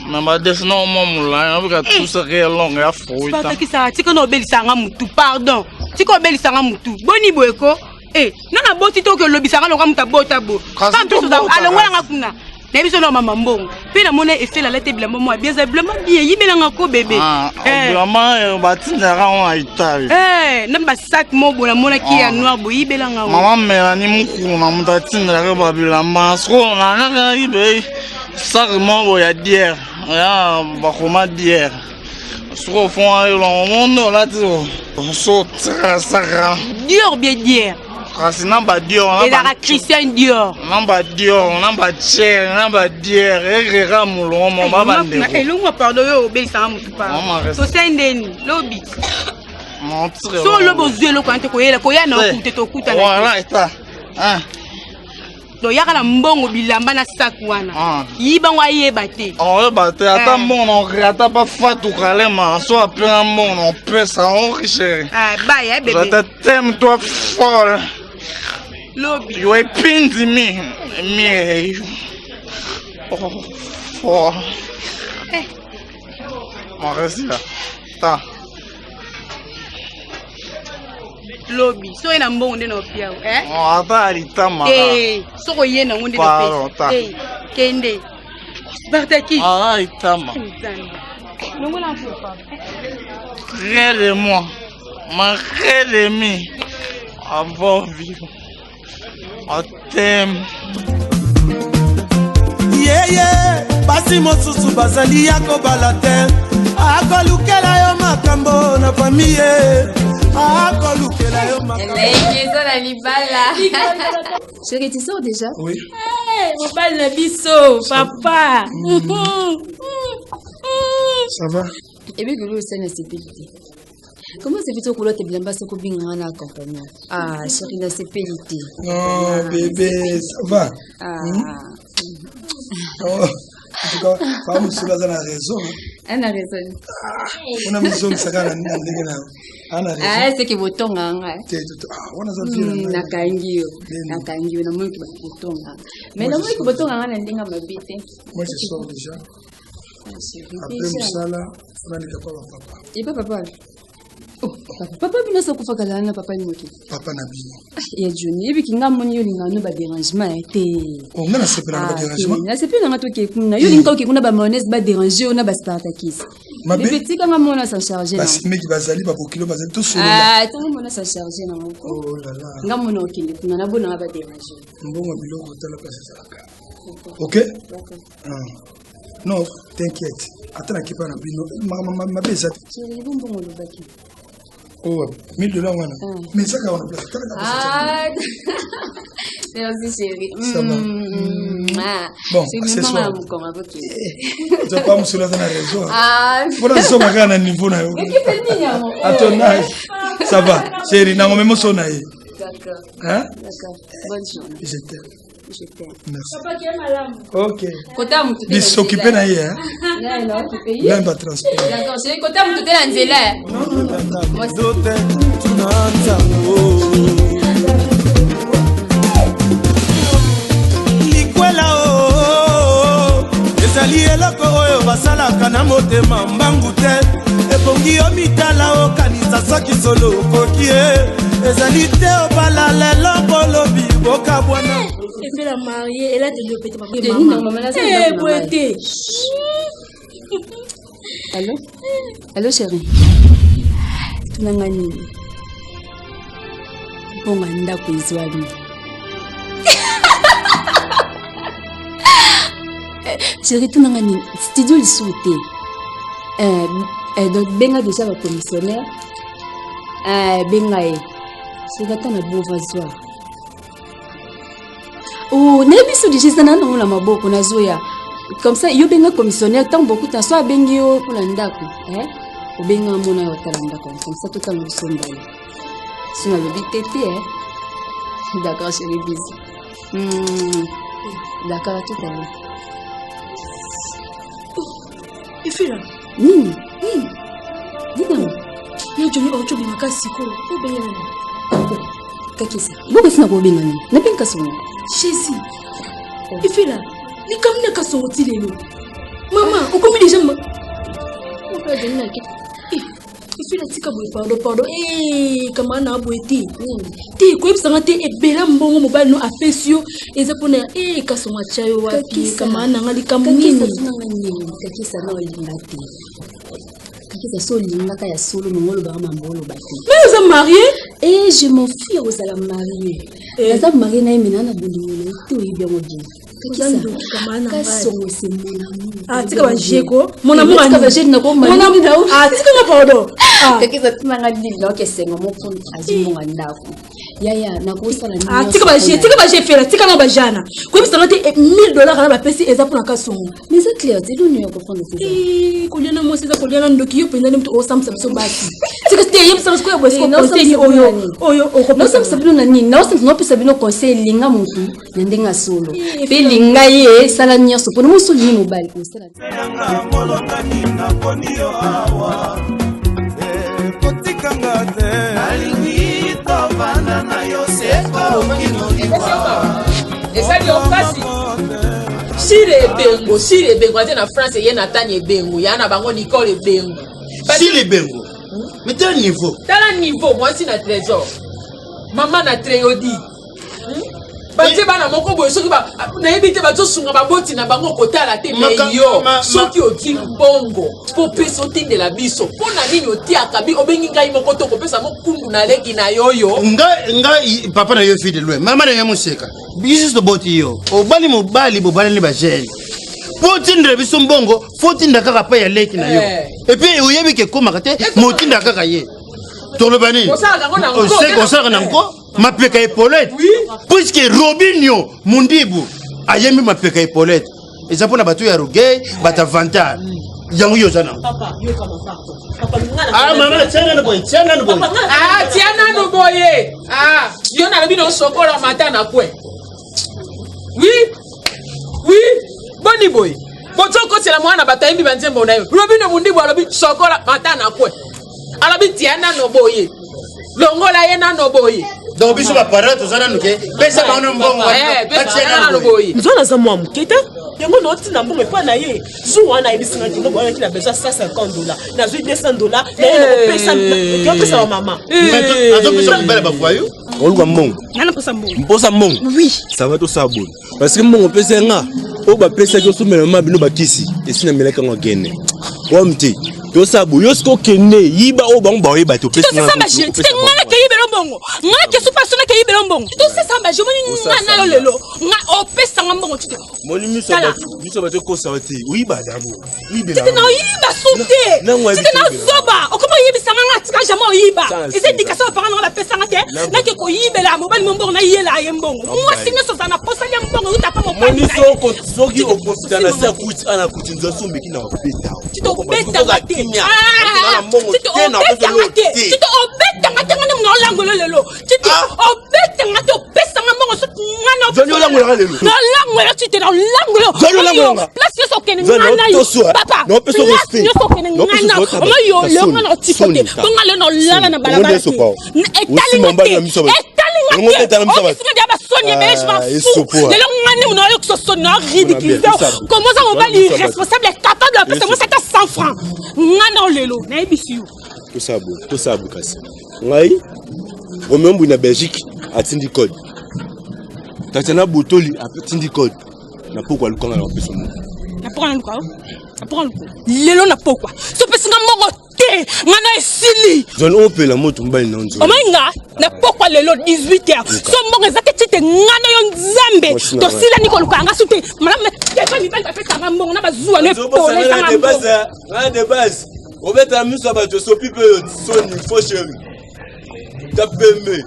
Mais ma descend mon moulin. On veut tout ça réel long et affreux. Pas que ça. Tu connais belle sanga mutu. Pardon. Tu connais belle sanga mutu. Boni boeko. Eh, non na boti to que lobisanga lo kamuta bota bo. Quand tout ça alors wala ngakuna. Na biso no mama mbongo. Pe na mona effet la lete bilamba moi bien bien yibela ngako bébé. Bilamba batinda ra on Italie. Na ba sac mo bona mona ki ya noir bo yibela ngako. Mama Mélanie mukuna mutatinda ra ba bilamba. So na na ibe. Sac mo bo ya dière. Ya ba koma dière. So fond a lo monde là tu. So ça. Dior bien dière. Kasi namba Dior, et la Christian Dior. Namba Dior, namba Cher, namba Dior, et Ramulon, mon baba ndeko. Et l'on pardon yo obéissant mutu pa. So sendeni lobby. Mon très. So lobo zelo kwante ko yela ko yana okute to kuta na. Voilà eta. Do yakala mbongo bilamba na sac wana. Yiba ngwa yeba te. Oh bate ata mbongo ata pa fatu kalema, so apena mbongo pesa on riche. Bah ya bébé. Je t'aime toi fort. Lobby. You are pinning me. Oh. Mon reste là. Ta. Lobby. So ina mbongo ndeno pia Oh, ata alitama. So ko yena ngunde no pesa. Kende. Spartaki. Itama. Non on l'en pas. Rien de moi. Ma rédemi. Avant vivre. On t'aime. Basi mosusu bazali ya kobala te akolukela yo makambo na famille akolukela yo Chérie, tu sors déjà? Oui. Mon père le biseau, papa. Ça va? Et bien, que c'est une sécurité. Comment c'est plutôt que l'autre est bien bas, c'est qu'on vient en accompagnant? Ah, chérie, la sécurité. Oh, bébé, ça va? Oh, en tout cas, femme, cela a raison. Elle a raison. On a besoin de ça quand on a raison. Ah, c'est que vous tombez. On a besoin de Nakangi, na moi qui vous tombe. Mais na moi qui vous tombe, on a ndinga mabite. Moi, je sors déjà. Après Moussala, on a les papa. Et papa. Oh, papa bino so kufa kala na papa nyoki. Papa na bino. Ya Johnny, ebi kinga moni yo linga no ba dérangement te. On ngana sepela ba dérangement. Na sepela nga to ke kuna. Yo linga ke kuna ba mayonnaise ba déranger na ba Spartakis. Bébé tika nga mona sa charger na. Basi meki bazali ba kokilo bazali to solo. Tanga mona sa charger na ngoko. Oh là là. Nga mona okile kuna na bona ba déranger. Mbongo biloko tala pesa saka. OK? Non, t'inquiète. Attends qui parle bino. Ma besa. Chérie, bonbon le baki. Oh, $1000 wana. Mais ça quand on a placé. Merci chérie. Ça va. Bon, c'est ça. Tu vas pas me soulever dans la raison. Pour ça on a un niveau na yo. À ton âge. Ça va. Chérie, na ngomemo sona yi. D'accord. Hein? D'accord. Bonne journée. Je t'aime. Je t'aime. Merci. Papa qui aime la Ok. Côté à Moutou. Il s'occupe de naïe, hein? Non, occupé. Même pas transport. D'accord, c'est côté à Moutou de l'Anzela. Moi, likwela o ezali eloko oyo basalaka na motema mbangu te ebongi yo mitala okanisa soki solo okoki ezali te obala lelo kolobi bokabwana Elle fait la mariée, elle a de l'eau, peut-être maman. Eh, boité. Allô? Allô, chérie. Tunangani. Bonga ndako izwali. Chérie, tunangani. Studio le souté. Donc, benga déjà le commissionnaire. Benga e. C'est gata na beau vasoir. Oh, nebiso déjà ça nan la maboko na zoya. Comme ça, yo benga commissionnaire tant beaucoup ta soit bengi yo pour ndako, o benga mona yo talanda comme ça tout le monde sonne. Si on a le tété d'accord chérie bisous. D'accord tout à l'heure. Et fait là. Dis-moi. Yo Johnny Ocho bimaka siko. O benga. Kakisa. Boko sina ko benga ni. Na benga songo. Jésus. Et fait là. Ni comme ne kaso lelo. Maman, on comme déjà ma. On peut donner la quête. Il fait la tika boy pardon. Comment na boiti. Ti ko ebisanga te ebela mbongo mobile no afesio ezapona kaso machayo wapi kama na ngali kamnini. Kakisa no lingati. Kakisa so lingaka ya solo ngolo ba mambolo bati. Mais vous êtes mariés? Et je m'en fiche aux ala mariés. Naza marié na mina na bolingo na to ibyango bien. Tika bajeko mon amour tika bajeko na ko mon amour tika na pardon kakisa tunanga dilo ke sengo mo pon azimo ngandako yaya na ko sala ni tika baje fera tika na bajana ko bisanga te $1000 na ba pesi eza pona kasongo mais c'est clair c'est l'union ko prendre c'est ko liana mo c'est ko liana ndoki yo penda mtu o samsa so basi tika te yem sa ko bosko conseil oyo o ko no samsa bino na nini no samsa no pesa bino conseil linga mutu ndenga solo pe linga ye sala nyonso pona mo solo ni mobile ko sala molongani na ponio awa kotikanga te alingi tovanda na yo seko kinoniwa ezali okasi sire ebengo ate na France ye natani ebengo ya na bango Nicole ebengo sire ebengo mais tala niveau mwasi na trésor mama na treyodi batie bana moko boye soki nayebi te bazosunga baboti na bango kotala te me yo soki oti bongo po pesa otindela biso mpo na nini otiaka bi obengi ngai moko to kopesa mokundu na leki na yoyo ngai papa na yo fi de loin mama na yo moseka biso boti yo obali mobali bobaleli bajele po otindela biso mbongo fo otinda kaka pa ya leki na yo epuis oyebi ke komaka te motinda kaka ye toloba nini osalaka na nko mapeka epolete puisque Robinho Mundibu ayembi mapeka epolete eza mpona bato ya rugei bata vantar yango yo oza nango tia nano boye yo nalobi nosokola mata na kwe wi boni boye bozokosela mwana bato ayembi banzembo na yo Robinho Mundibu alobi sokola mata na kwe alobi tia nano boye longola ye nano boye donc biso bapara tozala nuke pesa bango mbongo nzona za mwa mokete yango naotinda mbongo epa na ye jour wana ayebisinga kingo boyaki na besoin $150 nazwi $200 naye nakopesa wa mama azopesa mobala bafoyo oluka mbongo mposa mbongo ça va tosala boni parce que mbongo opesa nga oyo bapesaki osomela mama bino bakisi esi na melaka ngo akende wam te tosala boye yo siko okende yiba oyo bango baoyeba te opesa bongo nga ke supa sona ke yibelo mbongo to se samba je moni nga na lelo nga opesa nga mbongo tite moni miso ba te ko sa te oui ba dabo yibela tite na yiba sote tite na zoba okoma yibisa nga tika jama yiba ese dikasa pa nga la pesa nga te na ke ko yibela mobali mbongo na yela ye mbongo moi singa so sana posa ya mbongo uta pa mobali moni soki o considérer ça coûte ana coûte nzo mbeki na beta tite obeta nga te tite obeta nga te nga lelo titi obeta nga to pesa nga mbongo ngana Zoni olango la lelo. Non lango là tu t'es dans lango. Zoni olango nga. Place yo sokene Zoni ngana yo. otoso. Papa. Non peso respect. Yo sokene ngana. Oma yo le ngana tikote. Bonga le no lala na balabala. Etali ngate. Etali ngate. O sika dia ba Sonia mais je m'en fous. Le ngani mo yo ko Sonia ridicule. Comment ça on va lui responsable capable de passer moi c'est 100 francs. Ngana lelo na ebisi yo. Tout ça kasi. Ngai. Au même na Belgique atindi code. Tatana Botoli atindi code. Na pourquoi le konga na peso mo. Na pourquoi le quoi? Na pourquoi le lelo na pourquoi? So pesinga mongo te ngana esili. Zone on peut la moto mbali na nzo. Omenga na pourquoi lelo 18h. So mongo ezate tite ngana yo nzambe. To sila niko lukanga sute. Madame kefa mi banta feta ngambo na bazuwa ne pole sanga mbo. Rien de base. On va t'amuser ça va te s'occuper de son faux chéri. Tapemé.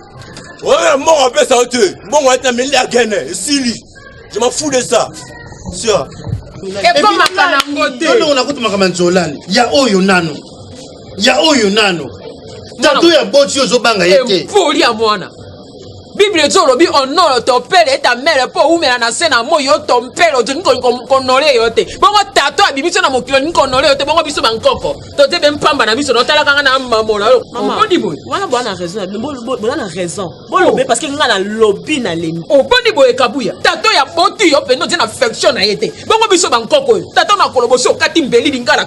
Ouais, mon rappel ça te. Mon on va t'amener à Guinée, Sili. Je m'en fous de ça. Sûr. Et comme makanangote. Non, on a coupé makamanzolani. Ya oyo nano. Ya oyo nano. Tatu ya boti yo zobanga yete. Poli à mwana. Bible zolobi honore ton père et ta mère pour ou mena na sena moyo ton père o tinko konole yote. Bongo tato abibiso na mokilo ni konole yote bongo biso bankoko. To te ben pamba na biso no tala kanga na mamola. Oboni boy. Wana bwana raison. Bwana raison. Bolobe parce que nga na lobby na lemi. Oboni boy kabuya. Tato ya boti yo pe no te na affection na yete. Bongo biso bankoko. Tato na koloboso kati mbeli lingala.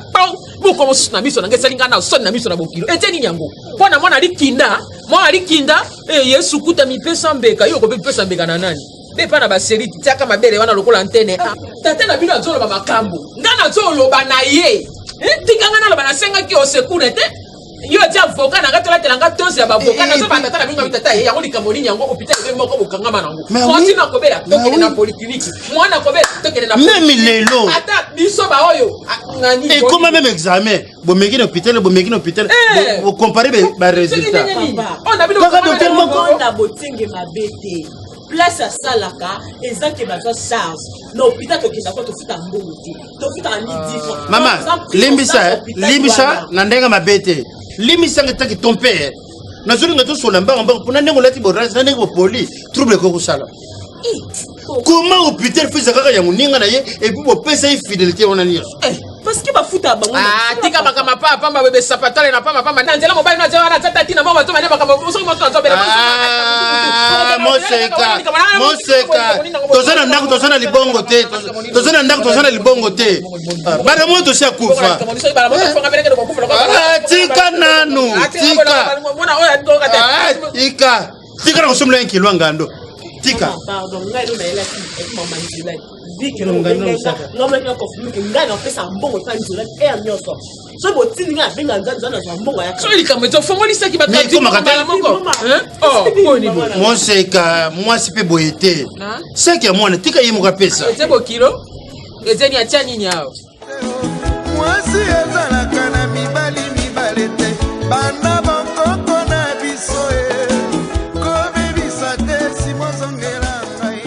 Boko mosu na biso na ngesa lingana son na biso na bokilo. Eteni nyango. Bona mwana likinda. Mwana likinda. Yesu kuta mi pesa mbeka yo ko pesa mbeka na nani be pa na ba série tiaka mabele wana lokola antenne tata na bino azolo ba makambo ngana azolo ba na ye tikanga na lo ba na senga ki o sekurete yo ti avocat na gatola telanga tonse ya ba avocat na so ba tata na bino bitata ye yango likamoni nyango hôpital be moko bokanga manango konti na kobela tokele na polyclinique mwana kobela tokele na même lelo ata biso ba oyo ngani et comment même examen bomeki na hôpital vous comparer ba résultat on a bino ko docteur moko na botinge mabete place à salaka ezaki baza charge na hôpital tokenda ko tofuta mbongo te tofuta ni 10 francs mama limbisa na ndenga mabete limbisa ngetaki ton père na zuri ngato sola mbanga pona nengo lati borance na nengo poli trouble ko kusala comment hôpital fait zakaka ya muninga na ye et puis bo pesa fidélité on a ni parce que bafuta bango tika makama papa mba bebe sapatale na papa na nzela mobile na nzela na tata tina mama to mane bakama so mo to bela moseka tozana ndako tozana libongo te bana moto sia kufa tika nanu tika na kusomla nkilwa ngando tika pardon ngai ndo na ela ki mama nzela vike ngombe na confirmer que ngai na pesa mbongo pa nzela e nyoso so botini nga benga nzanza na mbongo ya so likamwe to fongolisa ki bakati makatala moko boni bo monseka mwasi pe boyete seki ya mwana tika ye muka pesa ete bo kilo ete ni atia nini hao mwasi ezalaka na mibali te banda bokoko na biso kobebisa te simozongela ngai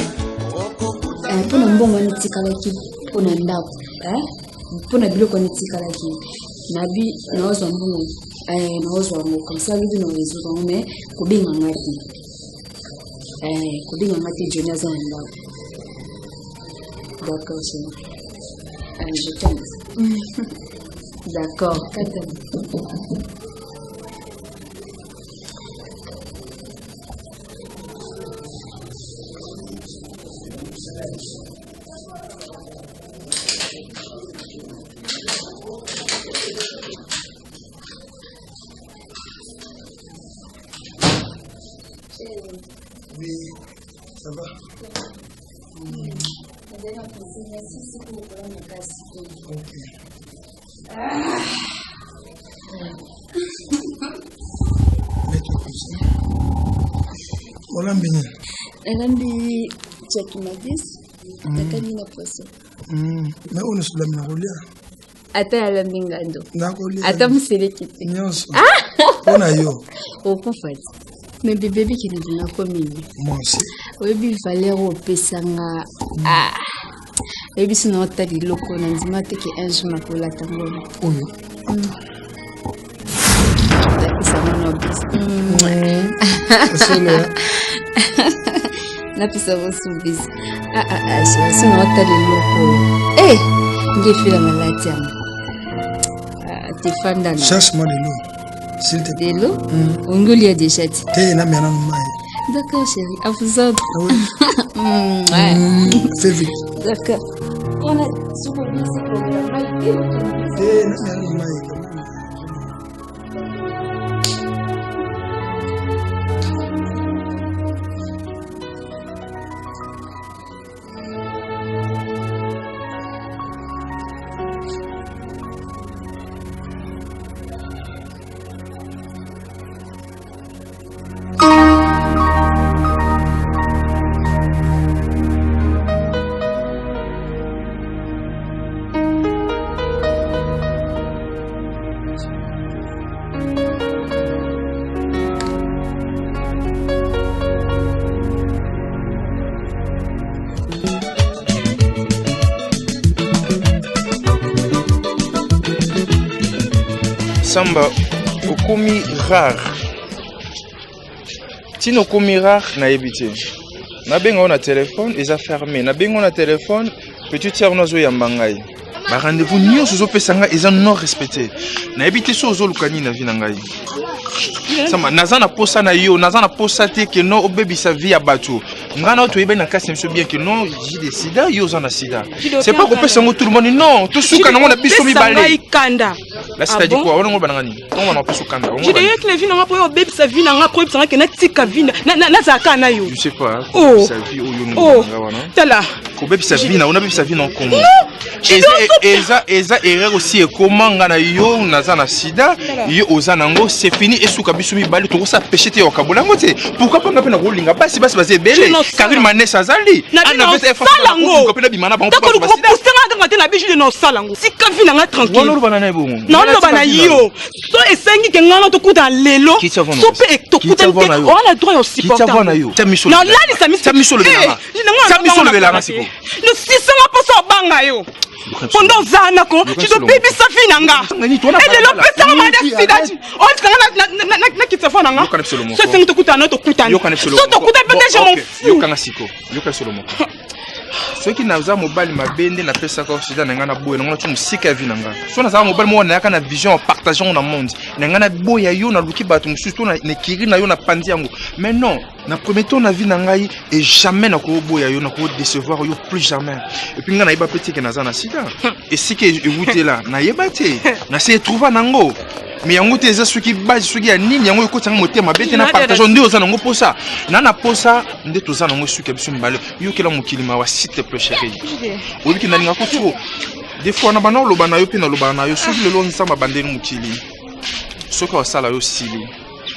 mpona mbongo nitikalaki mpona ndako mpona biloko nitikalaki nabi naozwa mbongo naozwa ngo comme ça bibi na résoudre mais kobenga ngati Johnny aza na ndako d'accord c'est je t'aime d'accord Oui, ça va. Olambini. Elambi chakimadis, takani na poso. Mais on est sur la mirolia. Ata yalambi ngando. Nakoli. Ata muselekite. Nyonso. Ona yo. Okufati. Mais bébé qui ne vient pas mimi. Moi aussi. Oui, il fallait repasser ah. Et puis sinon t'as dit loco n'andima te que un jour ma pour la tango. Oui. Ça m'a nobis. napesa bosubizi sina wataleloko ngefila malati yango tifanda na cherche-moi de l'eau s'il te plaît. De l'eau ongoli ya deshati te na miana mai. D'accord chérie, à vous autres. Fais vite. D'accord. On a souvent dit ce Samba, okomi rare. Tino okomi rare na ebité. Na benga on a téléphone, ils a fermé. Na benga on a téléphone, petit tiers on a zo yambangai. Ba rendez-vous nyo zo pesanga ils ont non respecté. Na ebité so zo lukani na vina ngai. Samba nazana posa na yo, nazana posa te que non o baby sa vie à bateau. Ngana to na kasi monsieur bien que non, j'ai des sida, yo zana sida. C'est pas qu'on peut s'en tout le monde non, tout souka na on a biso mi balé. Là c'est dit quoi? On a banani. On va peso kanda. J'ai dit que les vie na po baby sa vie na ko psanga que na tika vie na zaka na yo. Je sais pas. Sa vie o yo no. Tala. Ko baby sa vie na on a baby sa vie na Congo. Eza erreur aussi comment ngana yo nazana sida, yo ozana ngo c'est fini et souka biso mi balé to ça péché te okabola ngote. Pourquoi pas ngapena ko linga basi basi belé. Karim Manessa Zali. Ana vete salango. Kopena bimana bango. D'accord, ko postanga ngate na biju no salango. Sika vi na tranquille. Wolo bana na bongo. Non no bana yo. So esengi ke ngana to kuta lelo. So pe to kuta on a droit au supporter. Non là ni ça miso le bela. Ça miso le bela siko. Le 600% banga yo. Pendant zana ko, tu dois bibi sa fi nanga. Et de l'opération ma décidati. On s'en na kitsa fona nga. So esengi to kuta na to kuta. So to kuta peut-être mon. Yo kana siko. Yo kana solo moko. Ceux qui n'ont pas mobile ma bende na pesa ko sida na ngana boye na ngana musika vi nanga. So na za mobile mo na kana vision partageons na monde. Na ngana boya yo na luki batu mususu to na nekiri na yo na pandi yango. Mais non, na premier temps na vi nanga et jamais na ko boya yo na ko décevoir yo plus jamais. Et puis ngana iba petit que na za na sida. Et si que écouter là na yebate na se trouver nango. Mais yango te za suki base suki ya nini yango ko tanga motema bete na partageons ndio za nango posa. Na na posa nde to za nango suki biso mbale. Yo kela mokilima wa s'il te plaît chérie. Obi ki nalinga ko trop. Des fois na bana loba na yo pe na loba na yo soki lelo nsamba bandeli mokili. Soki wa sala yo sili.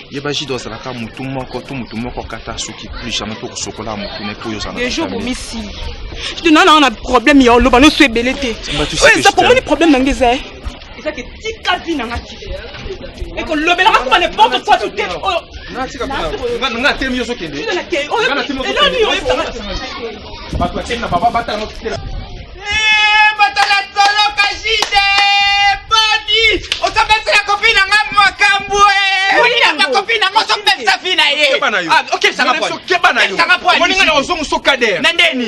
Yeba jido za ka mutu moko kata soki plus jamais to sokola mutu ne po yo za na. Les jours misi. Je dis non on a problème yo loba no so ebelete. Ouais ça pour moi les problèmes ngeza. C'est que tika vi na ngati. Et que lobela ka n'importe quoi tout est. Na tika vi. Na temi yo so kende. Na temi. Et là ni yo est ba to tena baba bata no tela. Batala solo kashide. Body. O sa mettre la copine na makambo Ma copine na so mettre sa fille na ye. Ah OK ça va pas. Ça va pas. Moni ngana ozo muso kader. Nandeni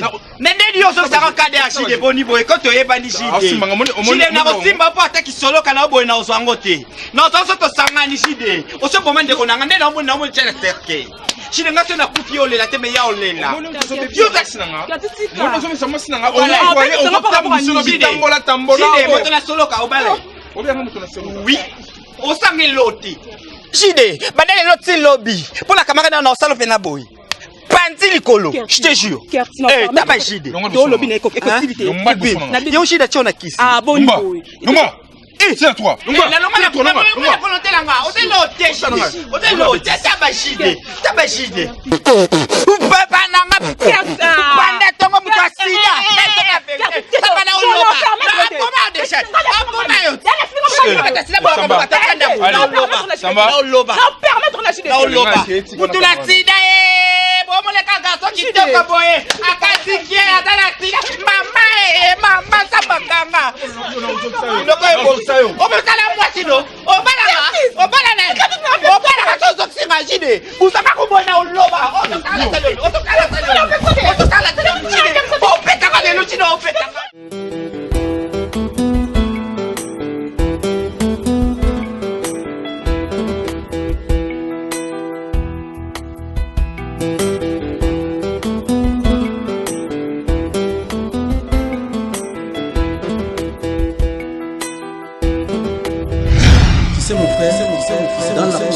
yo so sara kader shide boni boy ko to yebani shide. Shide na osimba po ataki solo kana boy na ozo ngote. Na so to sangani shide. O so bomande ko nanga ndena mo na mo chele terke. Shide ngaso na kuti ole la teme ya ole la. Yo taxinanga. Moni zo misama sinanga. Oui, au sang et loti. Jide, badale loti lobby. Pour la camarade dans salo fena boy. Pandi likolo, je te jure. Eh, t'as pas Jide. Dans lobby na effectivité. Yo Jide tchona kiss. Ah bon boy. Numa. C'est à toi. La volonté là nga. O de loté, t'as pas Jide. T'as pas Jide. Papa nanga piasa. Banda tongo mutwa sida. Papa na oloba. Comment déjà? Imagine, vous savez comment on a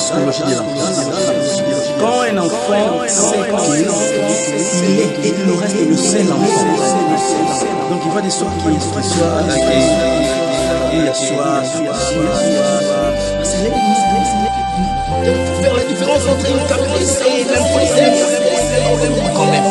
psychologie de l'enfant. Quand un enfant sait qu'il est et le reste le seul enfant, donc il va de sorte qu'il soit faire la différence entre une caprice et l'impossible. Quand même.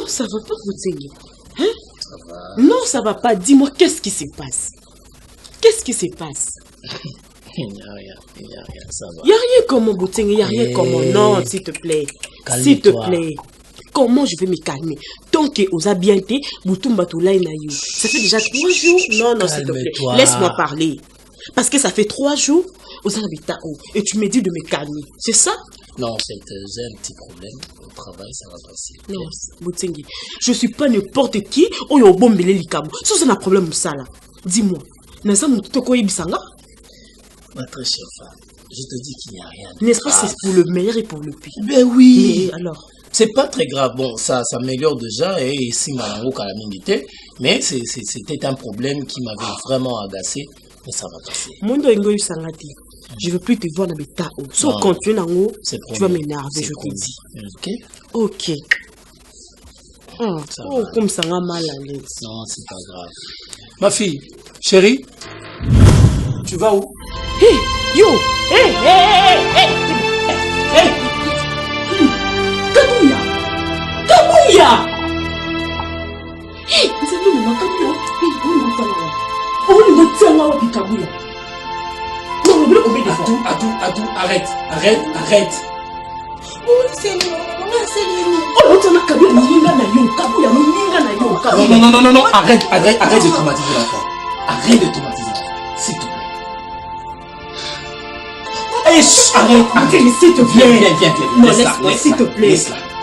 Ça va pas, Boutsenge. Hein? Ça va. Non, ça va pas. Dis-moi, qu'est-ce qui se passe? Qu'est-ce qui se passe? Il n'y a rien, ça va. Il n'y a rien comment, Boutsenge, il n'y a rien comment. Non, s'il te plaît. S'il te plaît. Comment je vais me calmer? Tant que vous avez bien été, Boutoumba Toulaï Naïou. Ça fait déjà 3 jours. Non, s'il te plaît. Laisse-moi parler. Parce que ça fait 3 jours, vous avez haut et tu me dis de me calmer. C'est ça? Non, c'est un petit problème. Au travail, ça va passer. Non, Boutsenge, je suis pas n'importe qui. Oh, yo, bon, belé likabo. Si vous avez un problème, ça là, dis-moi. Naza Moutoko Ibisanga? Ma très chère femme, je te dis qu'il n'y a rien. N'est-ce pas, c'est pour le meilleur et pour le pire? Ben oui. Mais alors? C'est pas très grave. Bon, ça s'améliore déjà et ici, Malango Calamité. Mais c'était un problème qui m'avait vraiment agacé. Mais ça va passer. Mondo Ngo Sangati. Je veux plus te voir dans mes tas. Si on continue en haut, tu vas m'énerver, je te dis. Ok? Ok. Oh, comme ça va mal à l'aise. Non, c'est pas grave. Ma fille, chérie, tu vas où? Hey, yo! Hey! Kabouya! Kabouya! Hey, vous avez vu Kabouya? Hey, on va Kabouya. Atou, arrête. Non, arrête de traumatiser l'enfant. Arrête de traumatiser l'enfant, s'il te plaît. Arrête, s'il te plaît. Viens, s'il te plaît.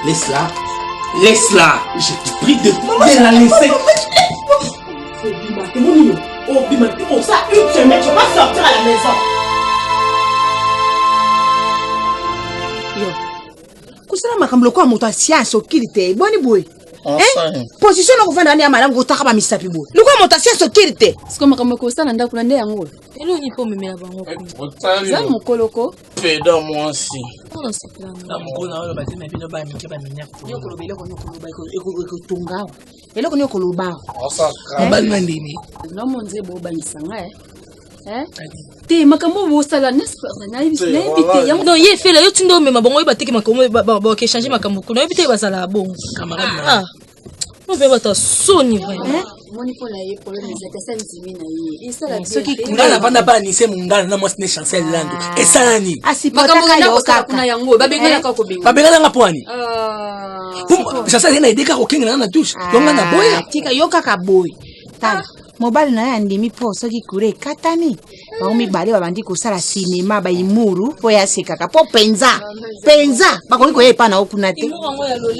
Laisse-la. Je te prie de la laisser. Oh, ça, une semaine, tu vas sortir à la maison. Kusala makambo kwa moto asianso kilite boni boy. Position no kufanda ni amala ngotaka ba misapi boy. Lukwa moto asianso kilite. Siko makambo ko sana nda kulande yango. Elo ni po memela bango. Za mukoloko. Peda moi aussi. On se plaint. Na mukona wala bazina bino ba mike ba minya. Yo kolobelo ko nyokoloba ko tungao. Elo ko nyokoloba. Osaka. Balma ndini. No monze bo banisanga Te makambo bo sala nespa na ibite yango. Non, ye fait la yo tindo mema bongo ibateki makambo ba ke changer makambo kuna ibite basala bon. Camarade. On veut bata soni vraiment. Moni ko la ye problème zaka sanzimi na ye. Esala soki ngala banda ba ni se mungala na mwasi ne chancel lando. Esala ni. Makambo na ko sala kuna yango babengala ka ko benga. Babengala nga pwani. Chancel na ideka ko kinga na douche. Yonga na boya. Tika yoka ka boy. Tala. Mobali na ya ndimi po soki kure katani. Ba umi bale babandi ko sala cinéma ba imuru po ya sekaka po penza. Ba ko ye pa na okuna te.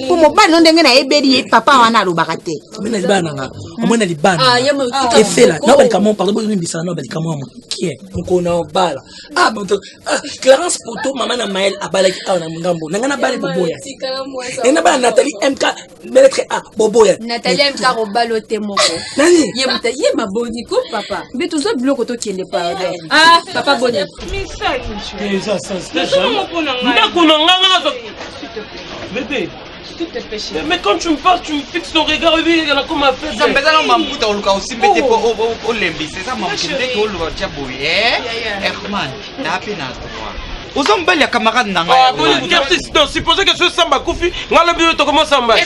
Po mobali no ndenge na ebedi ye papa wana alobaka te. Mena libana nga. Omona libana. Efela. Na bali kamo pardon bo mbisa na bali kamo qui est mukona bala. Clarence Poto mama na Maël abala ki na ngambo. Nanga na bali boboya. Na bala Nathalie MK lettre A boboya. Nathalie MK robalote moko. Nani? Ye maboni ko papa. Mais tout ça biloko to kende pa. Ah, papa boni. Bébé. Mais quand tu me parles, tu me fixes ton regard, bébé, il y en a comme à faire. Ça me fait ça, maman, tu as aussi pété pour au lembi. C'est ça, maman, tu me dis que tu as diaboué. Herman, tu as peine à toi. Aux hommes, il y a camarades dans la supposé que ce samba koufi, on a le bureau, tu commences à me battre.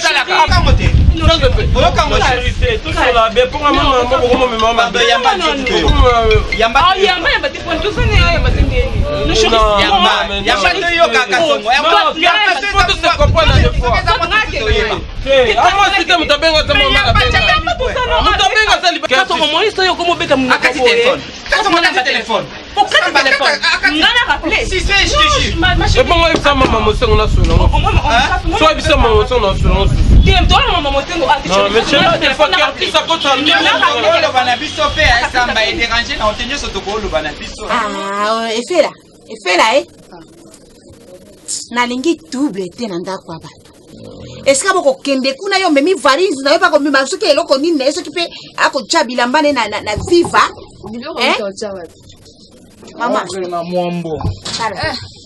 nalingi double te na ndako ya bato eske bokokende kuna yo memi valise na yo mpa komema soki eloko nini na ye soki mpe akotya bilamba ne na viva mama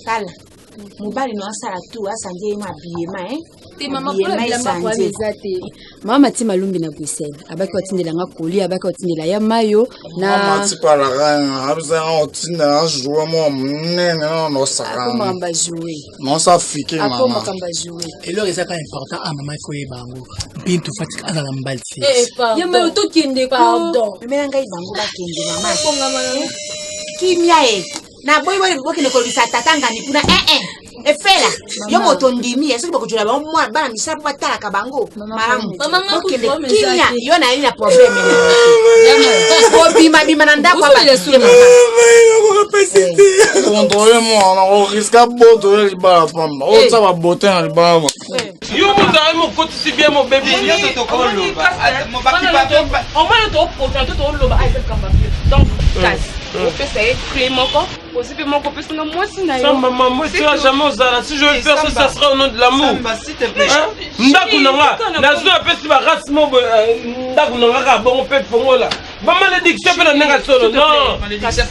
kala mobali no asala tu asanje ye mabiyema mama mati malumbi na Bruxelles abaki watindelanga koli abaki watindela ya mayo na mati palaka abizanga otindela jouer mo munene no saka akoma jouer non ça fique mama akoma kamba jouer eloko eza pas important a mama ko yebango bintu fatika azala mbali te ya mayo to kende pardon mena ngai bango ba kende mama kimia na boy bokene kolisa tatanga ni kuna efela yo moto ndimi eso bokujula ba mwa bana misapo batalaka bango malamu bokende kimia yo na ina problème na bima na ndako ba contrôler moi on risque boto le ba pamba o ça va botter na ba yo muta mo koti si bien mon bébé yo to ko lo ba mo ba ki ba on va to porter to lo ba ai kamba donc casse on peut essayer créer mon corps aussi que mon corps parce que moi si na yo maman moi tu vas jamais osala si je vais faire ça sera au nom de l'amour s'il te plaît ndaku nanga nazo apesi ba race mo ndaku nanga ka bon pe fongola ba malédiction pe na nenga solo non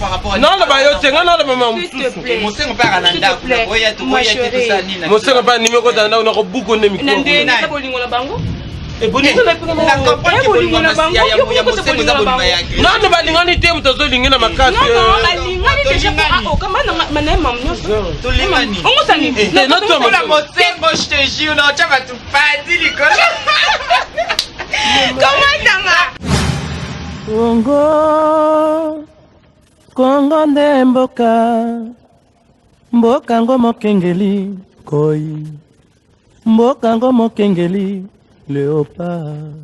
par rapport non la ba yo tenga na la maman mon sengo pa na ndaku oya to ça nina mon sengo pa numéro da ndaku na ko buko ne miko nande na bolingo la bango nano balingani te moto azolingi na makasi kongo nde mboka ngo mokengeli koi mboka ngo mokengeli Léopard.